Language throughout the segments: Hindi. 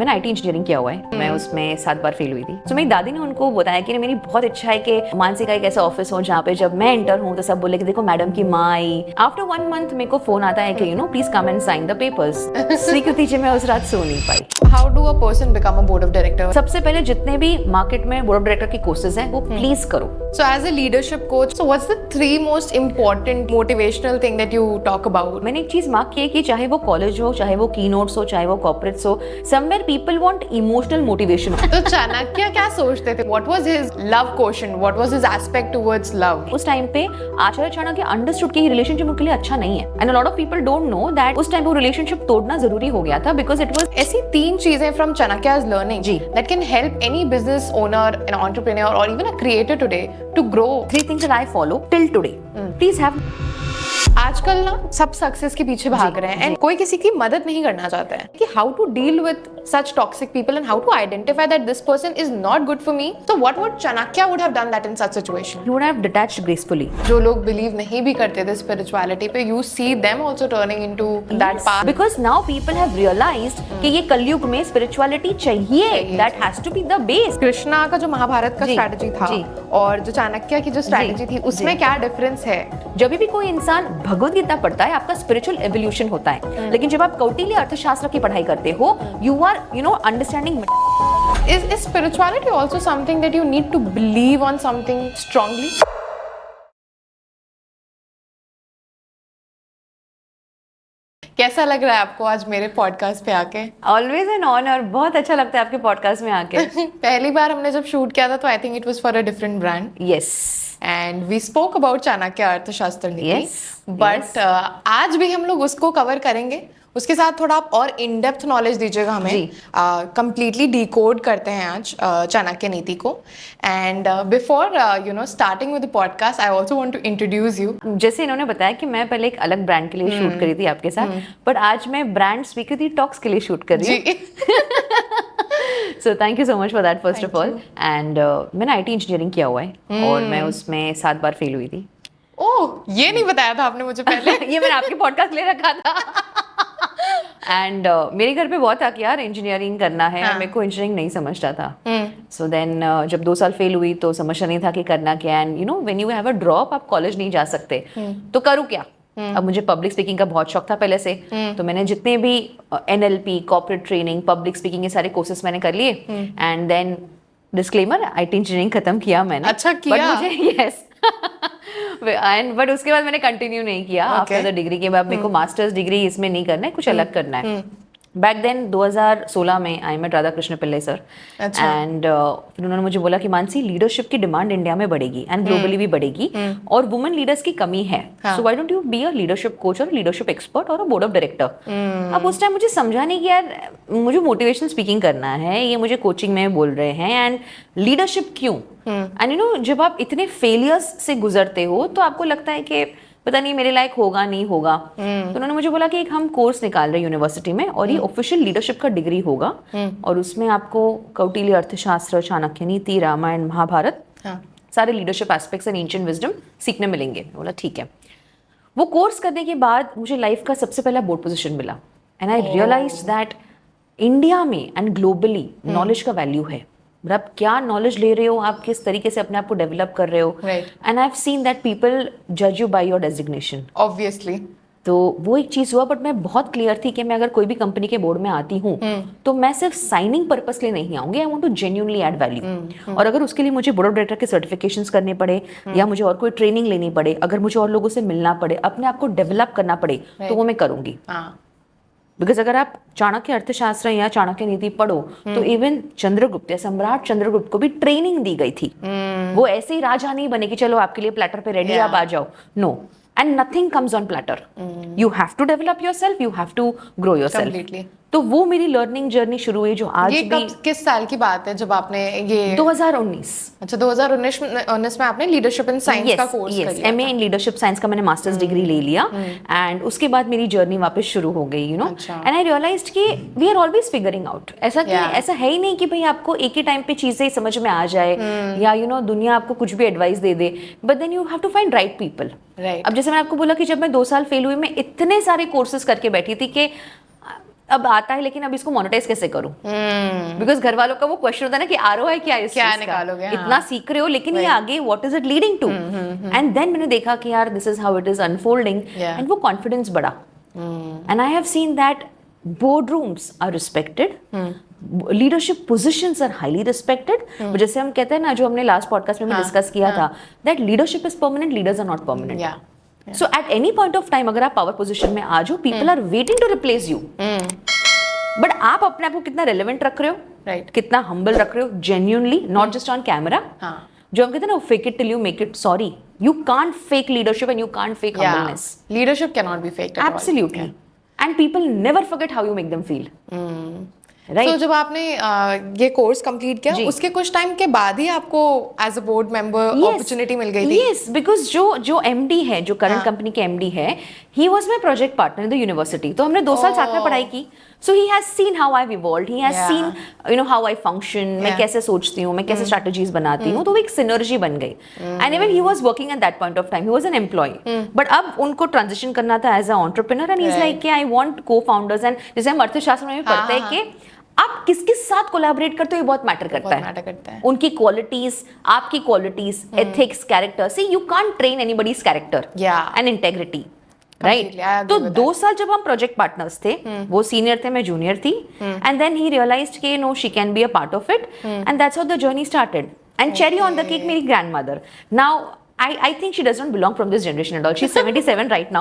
मैंने आईटी इंजीनियरिंग किया हुआ है, मैं उसमें 7 बार फेल हुई थी। तो मेरी दादी ने उनको बताया कि मेरी बहुत इच्छा है कि मानसी का एक ऐसा ऑफिस हो जहाँ पे जब मैं एंटर हूँ तो सब बोले कि देखो मैडम की माँ आई। आफ्टर 1 मंथ मेरे को फोन आता है कि please come and sign the papers. क्योंकि मैं उस रात सो नहीं पाई। How do a person become a board of director? सबसे पहले जितने भी मार्केट में बोर्ड ऑफ डायरेक्टर के कोर्सेज हैं वो प्लीज करो। So as a leadership coach, so what's the 3 most important motivational thing that you talk about? मैंने एक चीज मार्क की है कि चाहे वो कॉलेज हो, चाहे वो कीनोट्स हो, चाहे वो कॉर्पोरेट्स हो, somewhere people want emotional motivation. तो चाणक्य क्या सोचते थे? What was his love quotient? What was his aspect towards love? उस टाइम पे आचार्य चाणक्य अंडरस्टूड कि ये रिलेशनशिप उनके लिए अच्छा नहीं है and a lot of people don't know that उस टाइम पे वो रिलेशनशिप तोड़ना जरूरी हो गया था बिकॉज इट वाज। ऐसी 3 चीजें फ्रॉम चाणक्य's learning जी that can help any business owner, an entrepreneur or even a creator today to grow. 3 things that I follow till today. Please have आजकल ना सब सक्सेस के पीछे भाग रहे हैं एंड कोई किसी की मदद नहीं करना चाहता है कि how to deal with such toxic people and how to identify that this person is not good for me. तो what would Chanakya would have done that in such situation? you would have detached gracefully. जो लोग बिलीव नहीं भी करते थे स्पिरिचुअलिटी पे, you see them also turning into that path Because now people have realized कि ये कलयुग में spirituality चाहिए. That has to be the base. Krishna का जो महाभारत का जी, स्ट्रेटजी था जी। और जो चाणक्य की जो स्ट्रेटजी थी उसमें क्या डिफरेंस है? जब भी कोई इंसान भगवत गीता पढ़ता है आपका स्पिरिचुअल एवोल्यूशन होता है, लेकिन जब आप कौटिल्य अर्थशास्त्र की पढ़ाई करते हो you are understanding. Is spirituality also something that you need to believe on something strongly? कैसा लग रहा है आपको आज मेरे पॉडकास्ट पे आके? ऑलवेज एन ऑनर, बहुत अच्छा लगता है आपके पॉडकास्ट में आके। पहली बार हमने जब शूट किया था तो I think it was for a different brand yes and we spoke about Chanakya Arthashastra Niti, Yes, but आज भी हम लोग उसको कवर करेंगे। उसके साथ थोड़ा आप और इन डेप्थ नॉलेज दीजिएगा हमें। जी। कंप्लीटली डिकोड करते हैं आज चाणक्य नीति को and before starting with the podcast I also want to introduce you. जैसे इन्होंने बताया कि मैं पहले एक अलग ब्रांड के लिए शूट करी थी आपके साथ, बट आज मैं ब्रांड स्वीकृति टॉक्स के लिए शूट कर रही हूँ। So thank you so much for that first of all. And मैंने आईटी इंजीनियरिंग किया हुआ है और मैं उसमें 7 बार फेल हुई थी। ओह, ये नहीं बताया था आपने मुझे पहले। ये मैंने आपके पॉडकास्ट ले रखा था। एंड मेरे घर पे बहुत था कि यार इंजीनियरिंग करना है, हाँ। मेरे को इंजीनियरिंग नहीं समझता था। सो देन जब 2 साल फेल हुई तो समझ नहीं था कि करना क्या है। And when you have a drop आप कॉलेज नहीं जा सकते, तो करूँ क्या? अब मुझे पब्लिक स्पीकिंग का बहुत शौक था पहले से, तो मैंने जितने भी NLP, corporate training, public speaking, ये सारे कोर्सेज मैंने कर लिए। And then disclaimer, IT engineering खत्म किया मैंने। अच्छा किया? बट मुझे यस एंड बट उसके बाद मैंने कंटिन्यू नहीं किया। आफ्टर द डिग्री के बाद मेरे को मास्टर्स डिग्री इसमें नहीं करना है, कुछ अलग करना है। बैक देन 2016 में I met Radha Krishna Pillai sir and फिर उन्होंने मुझे बोला कि मानसी लीडरशिप की डिमांड इंडिया में बढ़ेगी एंड ग्लोबली भी बढ़ेगी और वुमेन लीडर्स की कमी है, so why don't you be a leadership coach और लीडरशिप एक्सपर्ट और अ बोर्ड ऑफ डायरेक्टर। अब उस टाइम मुझे समझा नहीं कि यार मुझे मोटिवेशनल स्पीकिंग करना है, ये मुझे कोचिंग में बोल रहे हैं एंड लीडरशिप क्यों? एंड जब आप इतने फेलियर्स से गुजरते हो तो आपको लगता है कि पता नहीं मेरे लायक होगा नहीं होगा। तो उन्होंने मुझे बोला कि एक हम कोर्स निकाल रहे हैं यूनिवर्सिटी में और ये ऑफिशियल लीडरशिप का डिग्री होगा और उसमें आपको कौटिल्य अर्थशास्त्र, चाणक्य नीति, रामायण, महाभारत, सारे leadership aspects and ancient wisdom सीखने मिलेंगे। बोला ठीक है। वो कोर्स करने के बाद मुझे लाइफ का सबसे पहला बोर्ड पोजीशन मिला and I realised that India में एंड ग्लोबली नॉलेज का वैल्यू है। मतलब क्या नॉलेज ले रहे हो आप, किस तरीके से अपने आप को डेवलप कर रहे हो। And I have seen that people जज you by your designation obviously. तो वो एक चीज हुआ, बट मैं बहुत क्लियर थी कि मैं अगर कोई भी कंपनी के बोर्ड में आती हूँ तो मैं सिर्फ साइनिंग पर्पस के लिए नहीं आऊंगी, I want to genuinely add value. और अगर उसके लिए मुझे बोर्ड ऑफ डायरेक्टर के सर्टिफिकेशंस करने पड़े या मुझे और कोई ट्रेनिंग लेनी पड़े, अगर मुझे और लोगों से मिलना पड़े, अपने आप को डेवलप करना पड़े, तो वो मैं करूंगी। बिकॉज अगर आप चाणक्य अर्थशास्त्र या चाणक्य नीति पढ़ो तो इवन चंद्रगुप्त या सम्राट चंद्रगुप्त को भी ट्रेनिंग दी गई थी। वो ऐसे ही राजा नहीं बने कि चलो आपके लिए प्लेटर पे रेडी आप आ जाओ। No, and nothing comes on platter. You have to develop yourself, you have to grow yourself. तो वो मेरी लर्निंग जर्नी शुरू हुई जो आज ये भी। किस साल की बात है जब आपने ये? 2019। अच्छा, 2019 में आपने लीडरशिप इन साइंस का कोर्स कर लिया? एमए इन लीडरशिप साइंस का मैंने मास्टर्स डिग्री ले लिया एंड उसके बाद मेरी जर्नी वापस शुरू हो गई, एंड आई रियलाइज्ड कि we are always figuring out. ऐसा ऐसा है ही नहीं कि भाई आपको एक ही टाइम पे चीजें समझ में आ जाए या दुनिया आपको कुछ भी एडवाइस दे दे, but then you have to find right people. अब जैसे मैंने आपको बोला कि जब मैं 2 साल फेल हुई, मैं इतने सारे कोर्सेज करके बैठी थी कि अब आता है, लेकिन अब इसको मोनेटाइज कैसे करूं? बिकॉज घर वालों का वो क्वेश्चन होता है ना कि ROI क्या है, क्या निकालोगे? इतना सीख रहे हो लेकिन ये आगे what is it leading to? And then मैंने देखा कि यार this is how it is unfolding, and वो कॉन्फिडेंस बढ़ा. And I have seen that boardrooms are respected, leadership positions are highly respected. जैसे हम कहते हैं ना, जो हमने लास्ट पॉडकास्ट में भी डिस्कस किया था, that leadership is permanent, leaders are not permanent. So at any point of time अगर आप पावर पोजीशन में आ जाओ, people are waiting to replace you. But आप अपने आप को कितना रेलेवेंट रख रहे हो, राइट, कितना हम्बल रख रहे हो, genuinely, not just on camera. जो हम कहते हैं ना, fake it till you make it. Sorry, you can't fake leadership and you can't fake humbleness. Leadership can not be faked at all. Absolutely. And people never forget how you make them feel. Right. So, जब आपने ये कोर्स कंप्लीट किया, उसके कुछ टाइम के बाद ही आपको as a board member opportunity मिल गई थी? यस, बिकॉज जो MD है, जो करंट कंपनी के MD है, he was my project partner in the university. तो हमने 2 साल साथ में पढ़ाई की. So he has seen how I evolved, he has seen you know how I function, मैं कैसे सोचती हूँ, मैं कैसे स्ट्रेटजीज बनाती हूँ. तो वो एक सिनर्जी बन गई. And even he was working at that point of time, he was an employ. But अब उनको ट्रांजिशन करना था as a entrepreneur, and he is like कि आई वांट को-फाउंडर्स. एंड जैसे हम अर्थशास्त्र में भी पढ़ते हैं कि आप किसके साथ कोलैबोरेट करते हो, ये बहुत मैटर करता है. उनकी क्वालिटीज, आपकी qualities, ethics, character. See, you can't train anybody's character and integrity, right? तो 2 साल जब हम प्रोजेक्ट पार्टनर्स थे, वो सीनियर थे, मैं जूनियर थी, एंड देन ही रियलाइज्ड कि no, she can be a part of it, and that's how the journey started. And cherry on the cake, मेरी grandmother. Now I think she does not belong from this generation at all. She's 77 right now.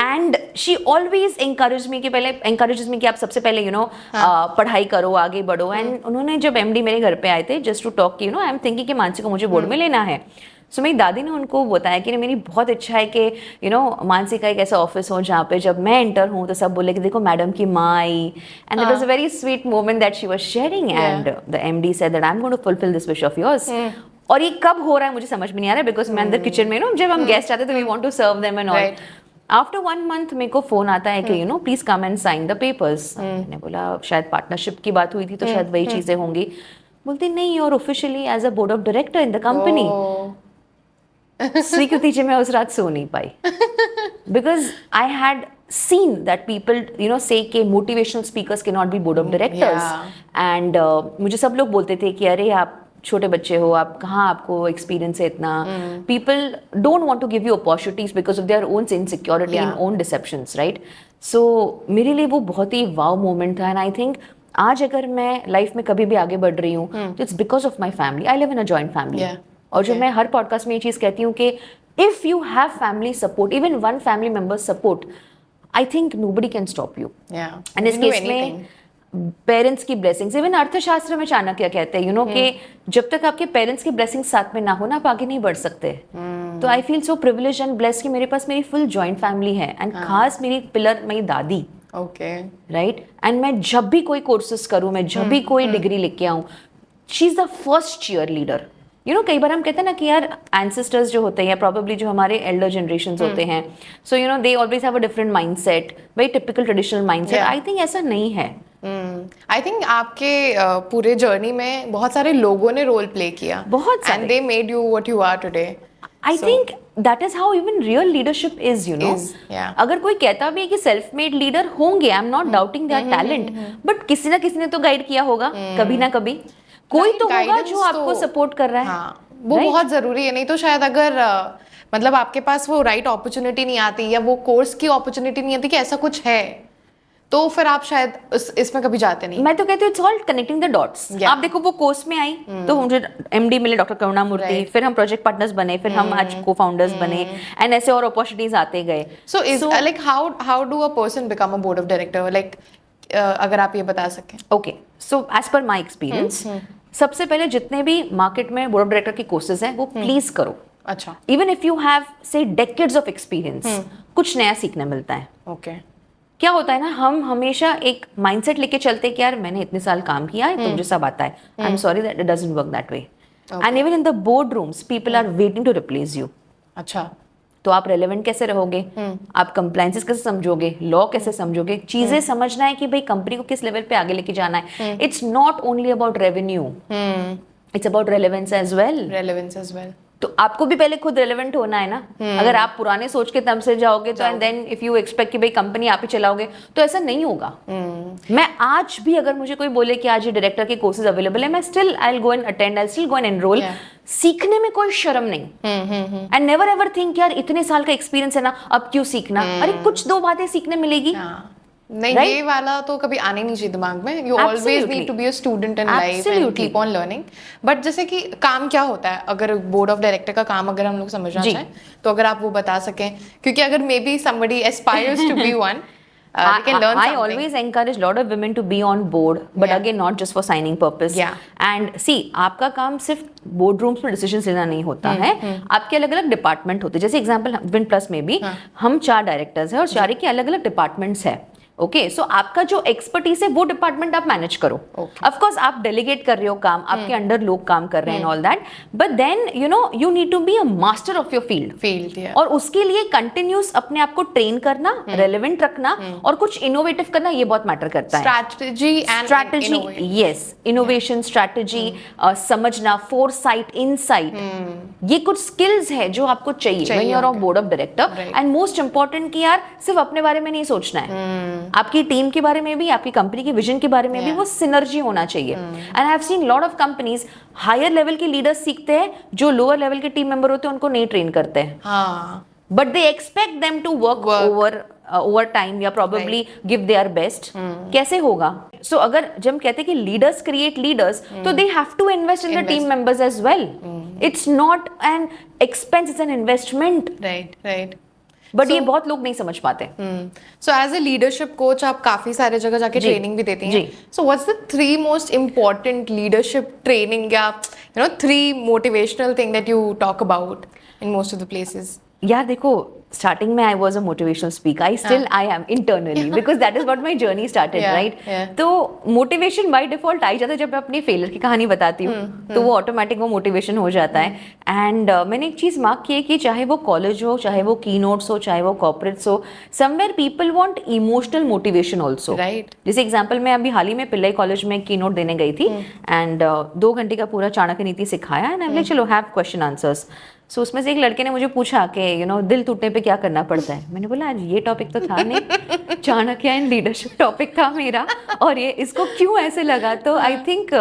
And she always encourages me कि आप सबसे पहले पढ़ाई करो, आगे बढ़ो. And उन्होंने जब MD मेरे घर पे आए थे, just to talk, I am thinking कि मानसी को मुझे बोर्ड में लेना है. So मेरी दादी ने उनको बताया कि मेरी बहुत इच्छा है कि मानसी का एक ऐसा ऑफिस हो जहाँ पे जब मैं एंटर हूँ तो सब बोले कि देखो मैडम की माँ आई. And it was a very sweet moment that she was sharing. And the MD said that I'm going to fulfill this wish of yours. और ये कब हो रहा है मुझे समझ में नहीं आ रहा है, बिकॉज मैं अंदर किचन में जब हम गेस्ट आते तो we want to serve them and all. After 1 month मेरे को फोन आता है कि please come and sign the papers. मैंने बोला शायद पार्टनरशिप की बात हुई थी तो शायद वही चीजें होंगी. बोलती नहीं, और officially as a board of director in the company. Swikriti ji, मैं उस रात सो नहीं पाई, because I had seen that people say कि motivational speakers cannot be board of directors. And मुझे सब लोग बोलते थे कि अरे आप छोटे बच्चे हो, आप कहाँ, आपको एक्सपीरियंस है इतना. People don't want to give you opportunities because of their own insecurity and own deceptions, right? So मेरे लिए वो बहुत ही वाव मोमेंट था. एंड आई थिंक आज अगर मैं लाइफ में कभी भी आगे बढ़ रही हूँ तो it's because of my family. I live in a joint family. और जो मैं हर पॉडकास्ट में ये चीज़ कहती हूँ कि if you have family support, even one family member support, I think nobody can stop you. And इस केस में पेरेंट्स की ब्लेसिंग्स, इवन अर्थशास्त्र में चाणक्य कहते हैं कि जब तक आपके पेरेंट्स की ब्लेसिंग्स साथ में ना हो ना, आप आगे नहीं बढ़ सकते. तो I feel so privilege and blessed कि मेरे पास मेरी फुल जॉइंट फैमिली है. एंड खास मेरी पिलर मेरी दादी, राइट? एंड मैं जब भी कोई कोर्सेज करूँ, मैं जब भी कोई डिग्री लेके आऊँ, she is the first cheerleader. कई बार हम कहते हैं ना कि यार एंसेस्टर्स जो होते हैं या प्रोबेबली जो हमारे एल्डर जनरेशंस होते हैं, so they always have a different mindset, very typical traditional mindset. I think ऐसा नहीं है. आई थिंक आपके पूरे जर्नी में बहुत सारे लोगों ने रोल प्ले किया, बहुत सारे, and they made you what you are today. I think that is how even real leadership is. अगर कोई कहता भी है कि सेल्फ मेड लीडर होंगे, आई am not doubting their talent, but किसी ना किसी ने तो गाइड किया होगा कभी ना कभी. कोई तो होगा जो आपको सपोर्ट कर रहा है. वो बहुत जरूरी है. नहीं तो शायद अगर मतलब आपके पास वो राइट अपॉर्चुनिटी नहीं आती या वो कोर्स की अपॉर्चुनिटी नहीं आती कि ऐसा कुछ है, तो फिर आप शायद इसमें कभी जाते नहीं. मैं तो कहती हूँ it's all connecting the dots. आप देखो वो कोर्स में आई तो मुझे MD मिले, डॉक्टर करुणा मूर्ति, फिर हम प्रोजेक्ट पार्टनर्स बने, फिर हम आज को फाउंडर्स बने, एंड ऐसे और अपॉर्चुनिटीज आते गए. So is like how do a person become a board of director, like अगर आप ये बता सकें. Okay, so as per my experience, सबसे पहले जितने भी मार्केट में बोर्ड ऑफ डायरेक्टर की कोर्सेज हैं वो प्लीज करो. अच्छा. इवन इफ यू हैव से डेकेड्स ऑफ एक्सपीरियंस, कुछ नया सीखने मिलता है. ओके. क्या होता है ना, हम हमेशा एक माइंडसेट लेके चलते हैं कि यार मैंने इतने साल काम किया है तो मुझे सब आता है. I am sorry that it doesn't work that way. And even in the boardrooms people are waiting to replace you. अच्छा. तो आप रेलेवेंट कैसे रहोगे, आप कंप्लायंसेस कैसे समझोगे, लॉ कैसे समझोगे, चीजें समझना है कि भाई कंपनी को किस लेवल पे आगे लेके जाना है. It's not only about revenue, it's about relevance as well. तो आपको भी पहले खुद रेलेवेंट होना है ना। अगर आप पुराने सोच के तम से जाओगे तो and then if you expect कि भाई कंपनी आप ही चलाओगे तो ऐसा नहीं होगा। मैं आज भी अगर मुझे कोई बोले कि आज ये डायरेक्टर के कोर्सेज अवेलेबल है, मैं still I will go and attend, I still go and enrol. सीखने में कोई शर्म नहीं। एंड नेवर एवर थिंक यार इतने साल का एक्सपीरियंस है ना, अब क्यों सीखना। अरे कुछ 2 बातें सीखने मिलेगी। नहीं, ये वाला तो कभी आने नहीं चाहिए दिमाग में। You always need to be a student in life and keep on learning. But जैसे कि काम क्या होता है, अगर बोर्ड ऑफ डायरेक्टर का काम अगर हम लोग समझना चाहें तो अगर आप वो बता सकें, क्योंकि अगर maybe somebody aspires to be one, they can learn I something. always encourage lot of women to be on board, but again not just for signing purpose. And see, आपका काम सिर्फ बोर्ड रूम्स में डिसीजंस लेना नहीं होता है, आपके अलग अलग डिपार्टमेंट होते हैं। जैसे एग्जांपल विन प्लस में भी हम 4 डायरेक्टर्स हैं और 4 के अलग अलग डिपार्टमेंट्स है। ओके, सो आपका जो एक्सपर्टीज है वो डिपार्टमेंट आप मैनेज करो। ऑफ कोर्स आप डेलीगेट कर रहे हो काम, आपके अंडर लोग काम कर रहे हैं all that, but then you know you need to be a master of your field. और उसके लिए कंटिन्यूस अपने आप को ट्रेन करना, रेलेवेंट रखना और कुछ इनोवेटिव करना, ये बहुत मैटर करता है। स्ट्रैटेजी, यस, इनोवेशन, स्ट्रैटेजी, समझना, फोरसाइट, इनसाइट, ये कुछ स्किल्स है जो आपको चाहिए when you are on board of director. And most important कि यार सिर्फ अपने बारे में नहीं सोचना है, आपकी टीम के बारे में भी, आपकी कंपनी के विजन के बारे में भी वो सिनर्जी होना चाहिए। And I have seen lot of companies higher level के लीडर्स सीखते हैं, जो लोअर लेवल के टीम मेंबर होते हैं उनको नहीं ट्रेन करते हैं। But they expect them to work over time या प्रोबेबली गिव देयर बेस्ट। कैसे होगा? सो अगर जब कहते हैं कि लीडर्स क्रिएट लीडर्स, तो they have to invest in the team members as well. It's not an expense, it's an investment. Right. But ये बहुत लोग नहीं समझ पाते। So as a leadership coach आप काफी सारे जगह जाके ट्रेनिंग भी देती हैं। So what's the 3 most important leadership training या 3 motivational thing that you talk about in most of the places? यार देखो, स्टार्टिंग में I was a motivational speaker, I still I am internally, because that is what my journey started, right? तो मोटिवेशन बाय डिफॉल्ट आई जाता है जब मैं अपनी फेलियर की कहानी बताती हूँ, तो वो ऑटोमेटिक वो मोटिवेशन हो जाता है। एंड मैंने एक चीज मार्क की है कि चाहे वो कॉलेज हो, चाहे वो की नोट्स हो, चाहे वो कॉर्पोरेट्स हो, somewhere people want emotional motivation also, right? जैसे एग्जाम्पल मैं अभी हाल ही में पिल्लई कॉलेज में की नोट देने गई थी एंड 2 घंटे का पूरा चाणक्य नीति सिखाया एंड आई चलो हैव क्वेश्चन आंसर्स। सो उसमें से एक लड़के ने मुझे पूछा कि यू नो दिल टूटने पे क्या करना पड़ता है। मैंने बोला आज ये टॉपिक तो था नहीं, चाणक्य एंड लीडरशिप टॉपिक था मेरा, और ये इसको क्यों ऐसे लगा? तो I think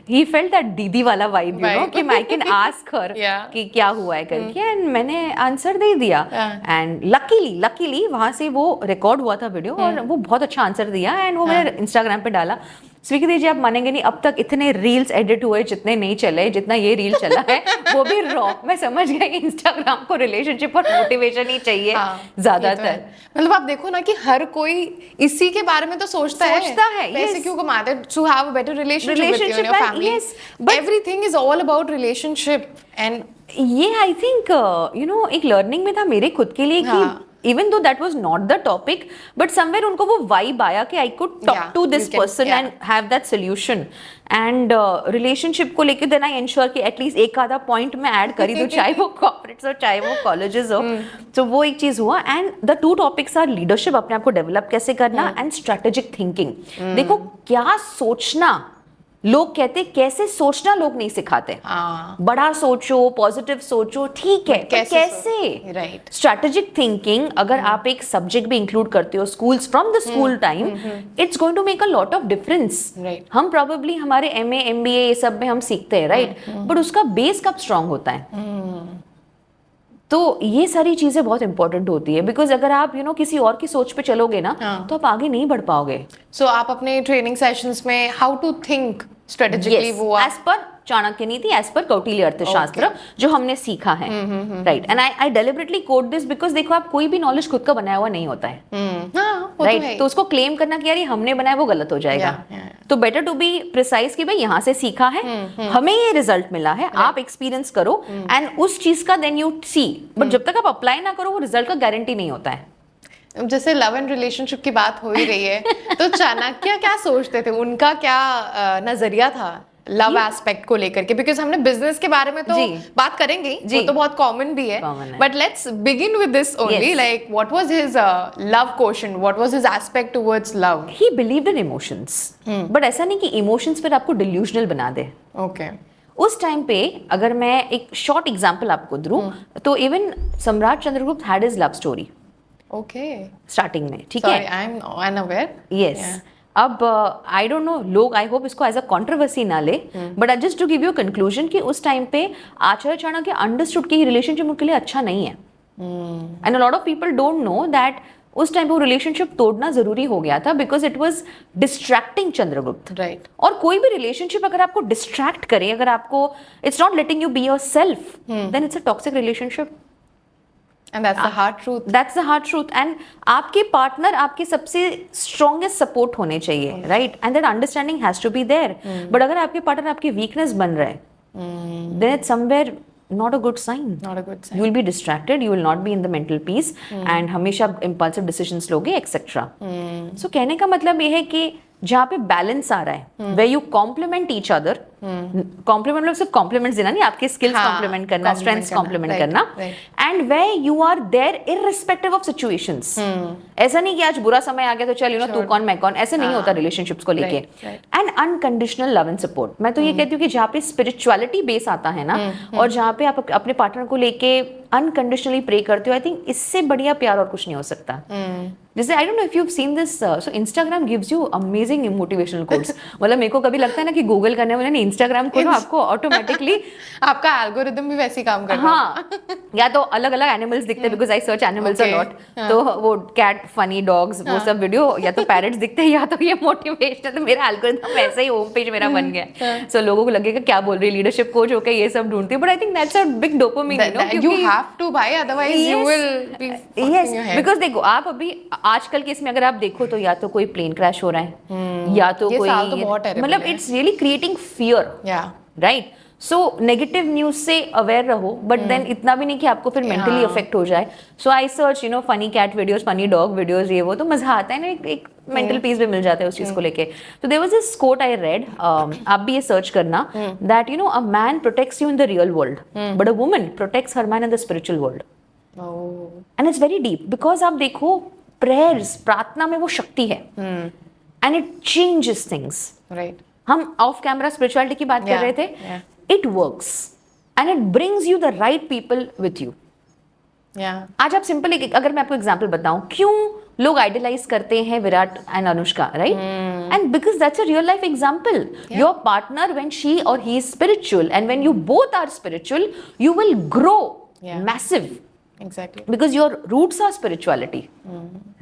he felt that दीदी वाला वाइब, यू नो, कि आई कैन आस्क हर कि क्या हुआ है करके, एंड मैंने आंसर दे दिया। एंड लकीली वहां से वो रिकॉर्ड हुआ था वीडियो, और वो बहुत अच्छा आंसर दिया एंड वो मैंने इंस्टाग्राम पे डाला। स्वीकृति जी, आप मानेंगे नहीं, अब तक इतने रील्स एडिट हुए जितने नहीं चले जितना ये रील चला है, वो भी रॉ। मैं समझ गई कि इंस्टाग्राम को रिलेशनशिप और मोटिवेशन ही चाहिए ज्यादातर। मतलब आप देखो ना कि हर कोई इसी के बारे में तो सोचता है पैसे क्यों कमाते हैं, to have a better relationship with your family. Everything is all about relationship. And ये आई थिंक यू नो एक लर्निंग में था मेरे खुद के लिए कि even though that was not the topic, but somewhere उनको वो vibe आया कि I could talk to this person and have that solution. And relationship को लेके then I ensure कि at least एक आधा point मैं add करी दूँ, चाहे वो corporates हो, चाहे वो colleges हो। तो वो एक चीज़ हुआ। And the 2 topics are leadership, अपने आप को develop कैसे करना, and strategic thinking। देखो क्या सोचना, लोग कहते कैसे सोचना लोग नहीं सिखाते। बड़ा सोचो, पॉजिटिव सोचो, ठीक है, कैसे? राइट। स्ट्रैटेजिक थिंकिंग अगर आप एक सब्जेक्ट भी इंक्लूड करते हो schools from the school time, it's going to make a lot of difference. हम प्रोबेबली हमारे MA MBA ये सब में हम सीखते हैं, राइट? बट उसका बेस कब स्ट्रांग होता है? तो ये सारी चीजें बहुत इंपॉर्टेंट होती है, बिकॉज अगर आप यू नो किसी और की सोच पे चलोगे ना, तो आप आगे नहीं बढ़ पाओगे। सो आप अपने ट्रेनिंग सेशंस में हाउ टू थिंक स्ट्रेटेजिकली, वो एज पर चाणक्य नीति, एज पर कौटिल्य अर्थशास्त्र जो हमने सीखा है, right? And I deliberately quote this because देखो, आप कोई भी नॉलेज खुद का बनाया हुआ नहीं होता है, राइट? तो उसको क्लेम करना कि यार ये हमने बनाया, वो गलत हो जाएगा। तो बेटर टू बी प्रिसाइज कि भाई यहाँ से सीखा है, हमें ये रिजल्ट मिला है, आप एक्सपीरियंस करो एंड उस चीज का देन यू सी। बट जब तक आप अप्लाई ना करो, वो रिजल्ट का गारंटी नहीं होता है। जैसे लव एंड रिलेशनशिप की बात हो ही रही है, तो चाणक्य क्या सोचते थे, उनका क्या नजरिया था लव एस्पेक्ट को लेकर के? बिकॉज हमने बिजनेस के बारे में तो बात करेंगे, वो तो बहुत कॉमन भी है, but let's begin with this only. Like what was his love quotient, what was his aspect towards love? He believed in emotions, but ऐसा नहीं कि इमोशंस फिर आपको डिल्यूजनल बना दे। ओके। उस टाइम पे अगर मैं एक शॉर्ट एग्जांपल आपको दूं तो इवन सम्राट Chandragupta had his love story okay starting में, ठीक सॉरी है, आई एम अनअवेयर यस। अब आई डोंट नो, लोग आई होप इसको एज अ कंट्रोवर्सी ना ले, but just to give you conclusion कि उस टाइम पे आचार्य चाणक्य अंडरस्टूड कि रिलेशनशिप उनके लिए अच्छा नहीं है, and a lot of people don't know that उस टाइम पे वो रिलेशनशिप तोड़ना जरूरी हो गया था because it was distracting Chandragupta, right. और कोई भी रिलेशनशिप अगर आपको डिस्ट्रैक्ट करे, अगर आपको it's not letting you be your self, then it's a toxic relationship. And that's the hard truth. That's the hard truth. And आपके पार्टनर आपके सबसे स्ट्रॉन्गेस्ट सपोर्ट होने चाहिए, right, and that understanding has to be there. But अगर आपके पार्टनर आपकी वीकनेस बन रहा है, then it's somewhere not a good sign. Not a good sign. You will be distracted, you will not be in the mental peace, and हमेशा impulsive decisions लोगे etc. So कहने का मतलब ये है कि जहाँ पे बैलेंस आ रहा है, where you complement each other, complement मतलब सिर्फ कॉम्प्लीमेंट्स देना नहीं, आपके स्किल्स कॉम्प्लीमेंट करना, स्ट्रेंथ्स कॉम्प्लीमेंट करना, and where you are there irrespective of situations. ऐसा नहीं कि आज बुरा समय आ गया तो चल तू कौन मैं कौन, ऐसे नहीं होता रिलेशनशिप्स को लेके। And unconditional love and support, मैं तो ये कहती हूँ कि जहाँ पे स्पिरिचुअलिटी बेस आता है ना, और जहाँ पे आप अपने पार्टनर को लेके अनकंडीशनली प्रे करते हो, आई थिंक इससे बढ़िया प्यार और कुछ नहीं हो सकता। जैसे आई don't know if you have seen this, so Instagram gives you amazing motivational quotes. मतलब मेरे को कभी लगता है ना कि गूगल करने वाले ने इंस्टाग्राम खोलो, आपको ऑटोमेटिकली आपका एल्गोरिदम भी वैसे ही काम करता है। हाँ, या तो अलग अलग एनिमल्स दिखते हैं, because I search animals a lot, तो वो कैट, फनी डॉग्स, वो सब वीडियो, या तो पैरट्स दिखते हैं या तो ये मोटिवेशन। तो मेरा एल्गोरिदम वैसे ही होम पेज मेरा बन गया। सो लोगों को लगेगा क्या बोल रही है, लीडरशिप कोच होकर ये सब ढूंढती है, but I think that's a big dopamine, you have to buy, otherwise you will be fucking your head. Because देखो आप अभी आजकल के इसमें अगर आप देखो तो या तो कोई प्लेन क्रैश हो रहा है, या तो कोई, मतलब it's really creating fear, right. So negative news से अवेयर रहो, बट देन इतना भी नहीं कि आपको फिर मेंटली अफेक्ट हो जाए। So I search funny cat videos, funny dog videos, ये वो, तो मजा आता है ना, एक मेंटल पीस भी मिल जाता है उस चीज को लेके। तो there was this quote I read, आप भी ये सर्च करना, that a man protects you in the real world, but a woman protects her man in the spiritual world. And it's very deep, because आप देखो प्रेयर्स, प्रार्थना में वो शक्ति है, and it changes things, right. हम ऑफ कैमरा स्पिरिचुअलिटी की बात कर रहे थे, it works and it brings you the right people with you. आज आप सिंपल, अगर मैं आपको एग्जांपल बताऊं, क्यों लोग आइडलाइज करते हैं Virat and Anushka, right, and because that's a real life example. Your partner, when she or he is spiritual, and when you both are spiritual, you will grow massive, exactly, because your roots are spirituality,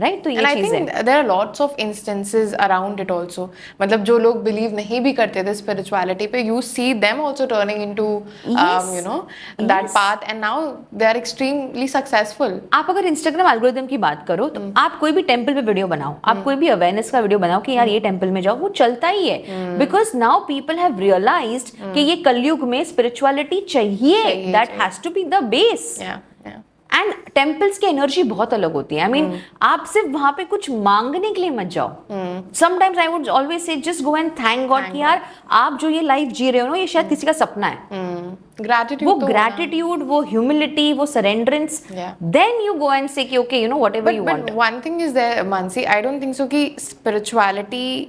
right? तो ये and I चीज़ think है। there are lots of instances around it also, मतलब जो लोग believe नहीं भी करते थे spirituality पे, you see them also turning into that path, and now they are extremely successful. आप अगर इंस्टाग्राम एल्गोरिदम की बात करो तो आप कोई भी टेंपल पे वीडियो बनाओ, आप कोई भी अवेयरनेस का वीडियो बनाओ कि यार ये टेंपल में जाओ, वो चलता ही है, because now people have realised कि ये कलयुग में स्पिरिचुअलिटी चाहिए, that has to be the base. And temples की एनर्जी बहुत अलग होती है। आई मीन आप सिर्फ वहां पे कुछ मांगने के लिए मत जाओ। Sometimes I would always say just go and thank God कि यार आप जो ये लाइफ जी रहे हो ना, ये शायद किसी का सपना है। Gratitude, वो ग्रेटिट्यूड, वो ह्यूमिलिटी, वो सरेंडरेंस, देन यू गो एंड से कि okay whatever you want. But one thing is there, Mansi, I don't think so कि spirituality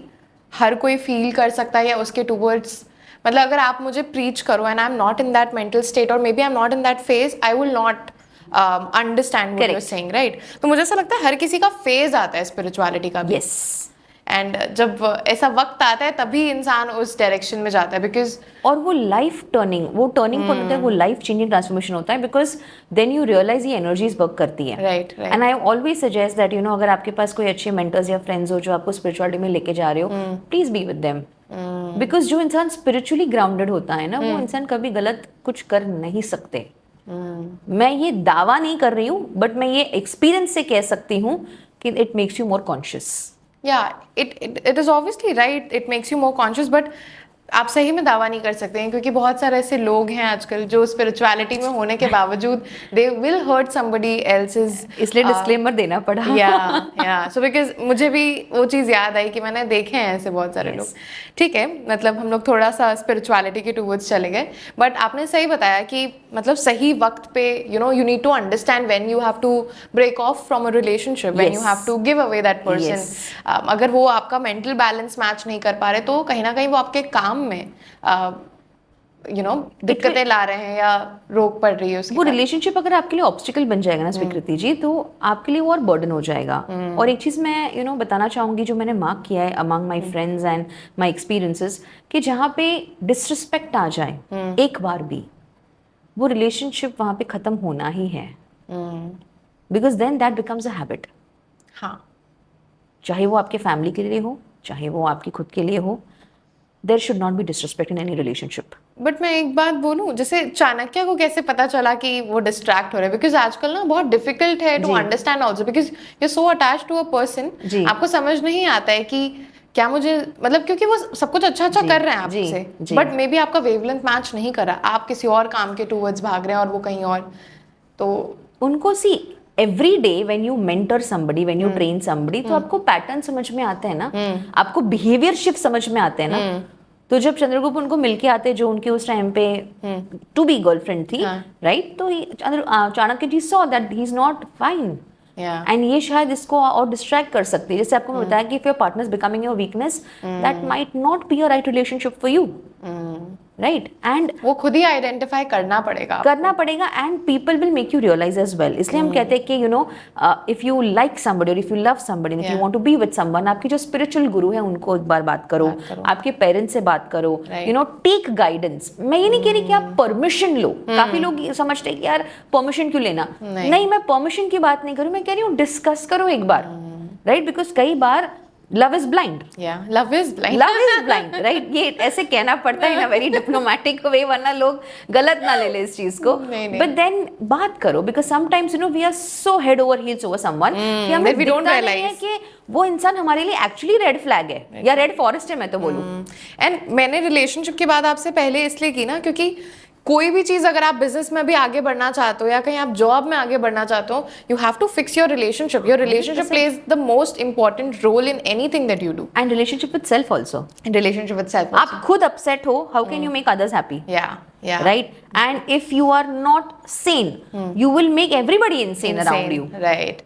हर कोई फील कर सकता है या उसके टूवर्ड्स, मतलब अगर आप मुझे प्रीच करो and I am not in that mental state, और may be I am not in that phase, I will not understand what you are saying, right. तो मुझे ऐसा लगता है हर किसी का फेज आता है स्पिरिचुअलिटी का भी, यस, एंड जब ऐसा वक्त आता है तभी इंसान उस डायरेक्शन में जाता है, बिकॉज और वो लाइफ टर्निंग पॉइंट होता है, वो लाइफ चेंजिंग ट्रांसफॉर्मेशन होता है, बिकॉज देन यू रियलाइज ये एनर्जीज वर्क करती है, right. And I always suggest that अगर आपके पास कोई अच्छे मेंटर्स या फ्रेंड्स हो जो आपको स्पिरिचुअलिटी में लेके जा रहे हो, please be with them, because जो इंसान स्पिरिचुअली ग्राउंडेड होता है ना, वो इंसान कभी गलत कुछ कर नहीं सकते। मैं ये दावा नहीं कर रही हूँ, बट मैं ये एक्सपीरियंस से कह सकती हूँ कि it makes you more conscious. it is obviously right, it makes you more conscious, but आप सही में दावा नहीं कर सकते हैं, क्योंकि बहुत सारे ऐसे लोग हैं आजकल जो स्पिरिचुअलिटी में होने के बावजूद they will hurt somebody else's, इसलिए डिस्क्लेमर देना पड़ा। या सो बिकॉज मुझे भी वो चीज़ याद आई कि मैंने देखे हैं ऐसे बहुत सारे लोग। ठीक है, मतलब हम लोग थोड़ा सा स्पिरिचुअलिटी के टूवर्ड्स चले गए, बट आपने सही बताया कि मतलब सही वक्त पे you need to understand when you have to break off from a relationship, when you have to give away that person. अगर वो आपका मेंटल बैलेंस मैच नहीं कर पा रहे तो कहीं ना कहीं वो आपके काम में दिक्कतें ला रहे हैं या रोक पड़ रही है उसकी। वो रिलेशनशिप अगर आपके लिए ऑब्स्टिकल बन जाएगा ना स्वीकृति जी, तो आपके लिए वो और बर्डन हो जाएगा। और एक चीज मैं बताना चाहूंगी जो मैंने मार्क किया है among my friends and my experiences, कि जहाँ पे डिसरिस्पेक्ट आ जाए एक बार भी, वो रिलेशनशिप वहाँ पे खत्म होना ही है, because then that becomes a habit. हाँ, चाहे वो आपके फैमिली के लिए हो, चाहे वो आपकी खुद के लिए हो, there should not be disrespect in any relationship. But मैं एक बात बोलूं, जैसे चाणक्य को कैसे पता चला कि वो डिस्ट्रैक्ट हो रहे हैं? बिकॉज आजकल ना बहुत डिफिकल्ट है to understand also, because you so attach to a person, आपको समझ नहीं आता है कि क्या मुझे, मतलब क्योंकि वो सब कुछ अच्छा कर रहे हैं आपसे, बट मे बी आपका वेवलेंथ मैच नहीं कर रहा, आप किसी और काम के टूवर्ड्स भाग रहे हैं और वो कहीं और। तो उनको see every day when you mentor somebody, when you train somebody, तो आपको पैटर्न समझ में आते हैं ना, आपको बिहेवियर शिफ्ट समझ में आते हैं ना। तो जब चंद्रगुप्त उनको मिलके आते, जो उनके उस टाइम पे टू बी गर्लफ्रेंड थी, राइट, तो Chanakya ji saw that he is not fine, and ये शायद इसको और डिस्ट्रैक्ट कर सकती है। जैसे आपको मैं बताया कि if your partner is becoming your weakness, that might not be a right relationship for you, right, and वो खुद ही आइडेंटिफाई करना पड़ेगा and people will make you realise as well. इसलिए हम कहते हैं कि इफ यू लाइक समबडी और if you love somebody, if you want to be with someone, आपके जो स्पिरिचुअल गुरु है उनको एक बार बात करो, आपके पेरेंट्स से बात करो, टेक गाइडेंस। मैं ये नहीं कह रही कि आप परमिशन लो, काफी लोग समझते हैं कि यार परमिशन क्यों लेना, नहीं, मैं परमिशन की बात नहीं करूं, मैं कह रही हूँ डिस्कस करो एक बार, राइट, बिकॉज कई बार love is blind, love is blind, right, ये ऐसे कहना पड़ता है इन अ वेरी डिप्लोमेटिक वे, वरना लोग गलत ना ले ले इस चीज को। बट देन बात करो, because sometimes we are so head over heels over someone कि हमें दिखता नहीं है कि वो इंसान हमारे लिए एक्चुअली रेड फ्लैग है या रेड फॉरेस्ट है, मैं तो बोलूं। एंड मैंने रिलेशनशिप की बात आपसे पहले इसलिए की ना, क्योंकि कोई भी चीज अगर आप बिजनेस में भी आगे बढ़ना चाहते हो या कहीं आप जॉब में आगे बढ़ना चाहते हो, you have to fix your relationship plays the most important role in anything that you do, and relationship with self also, relationship with self. आप खुद अपसेट हो, how can you make others happy? right, and if you are not sane, you will make everybody insane around you, right।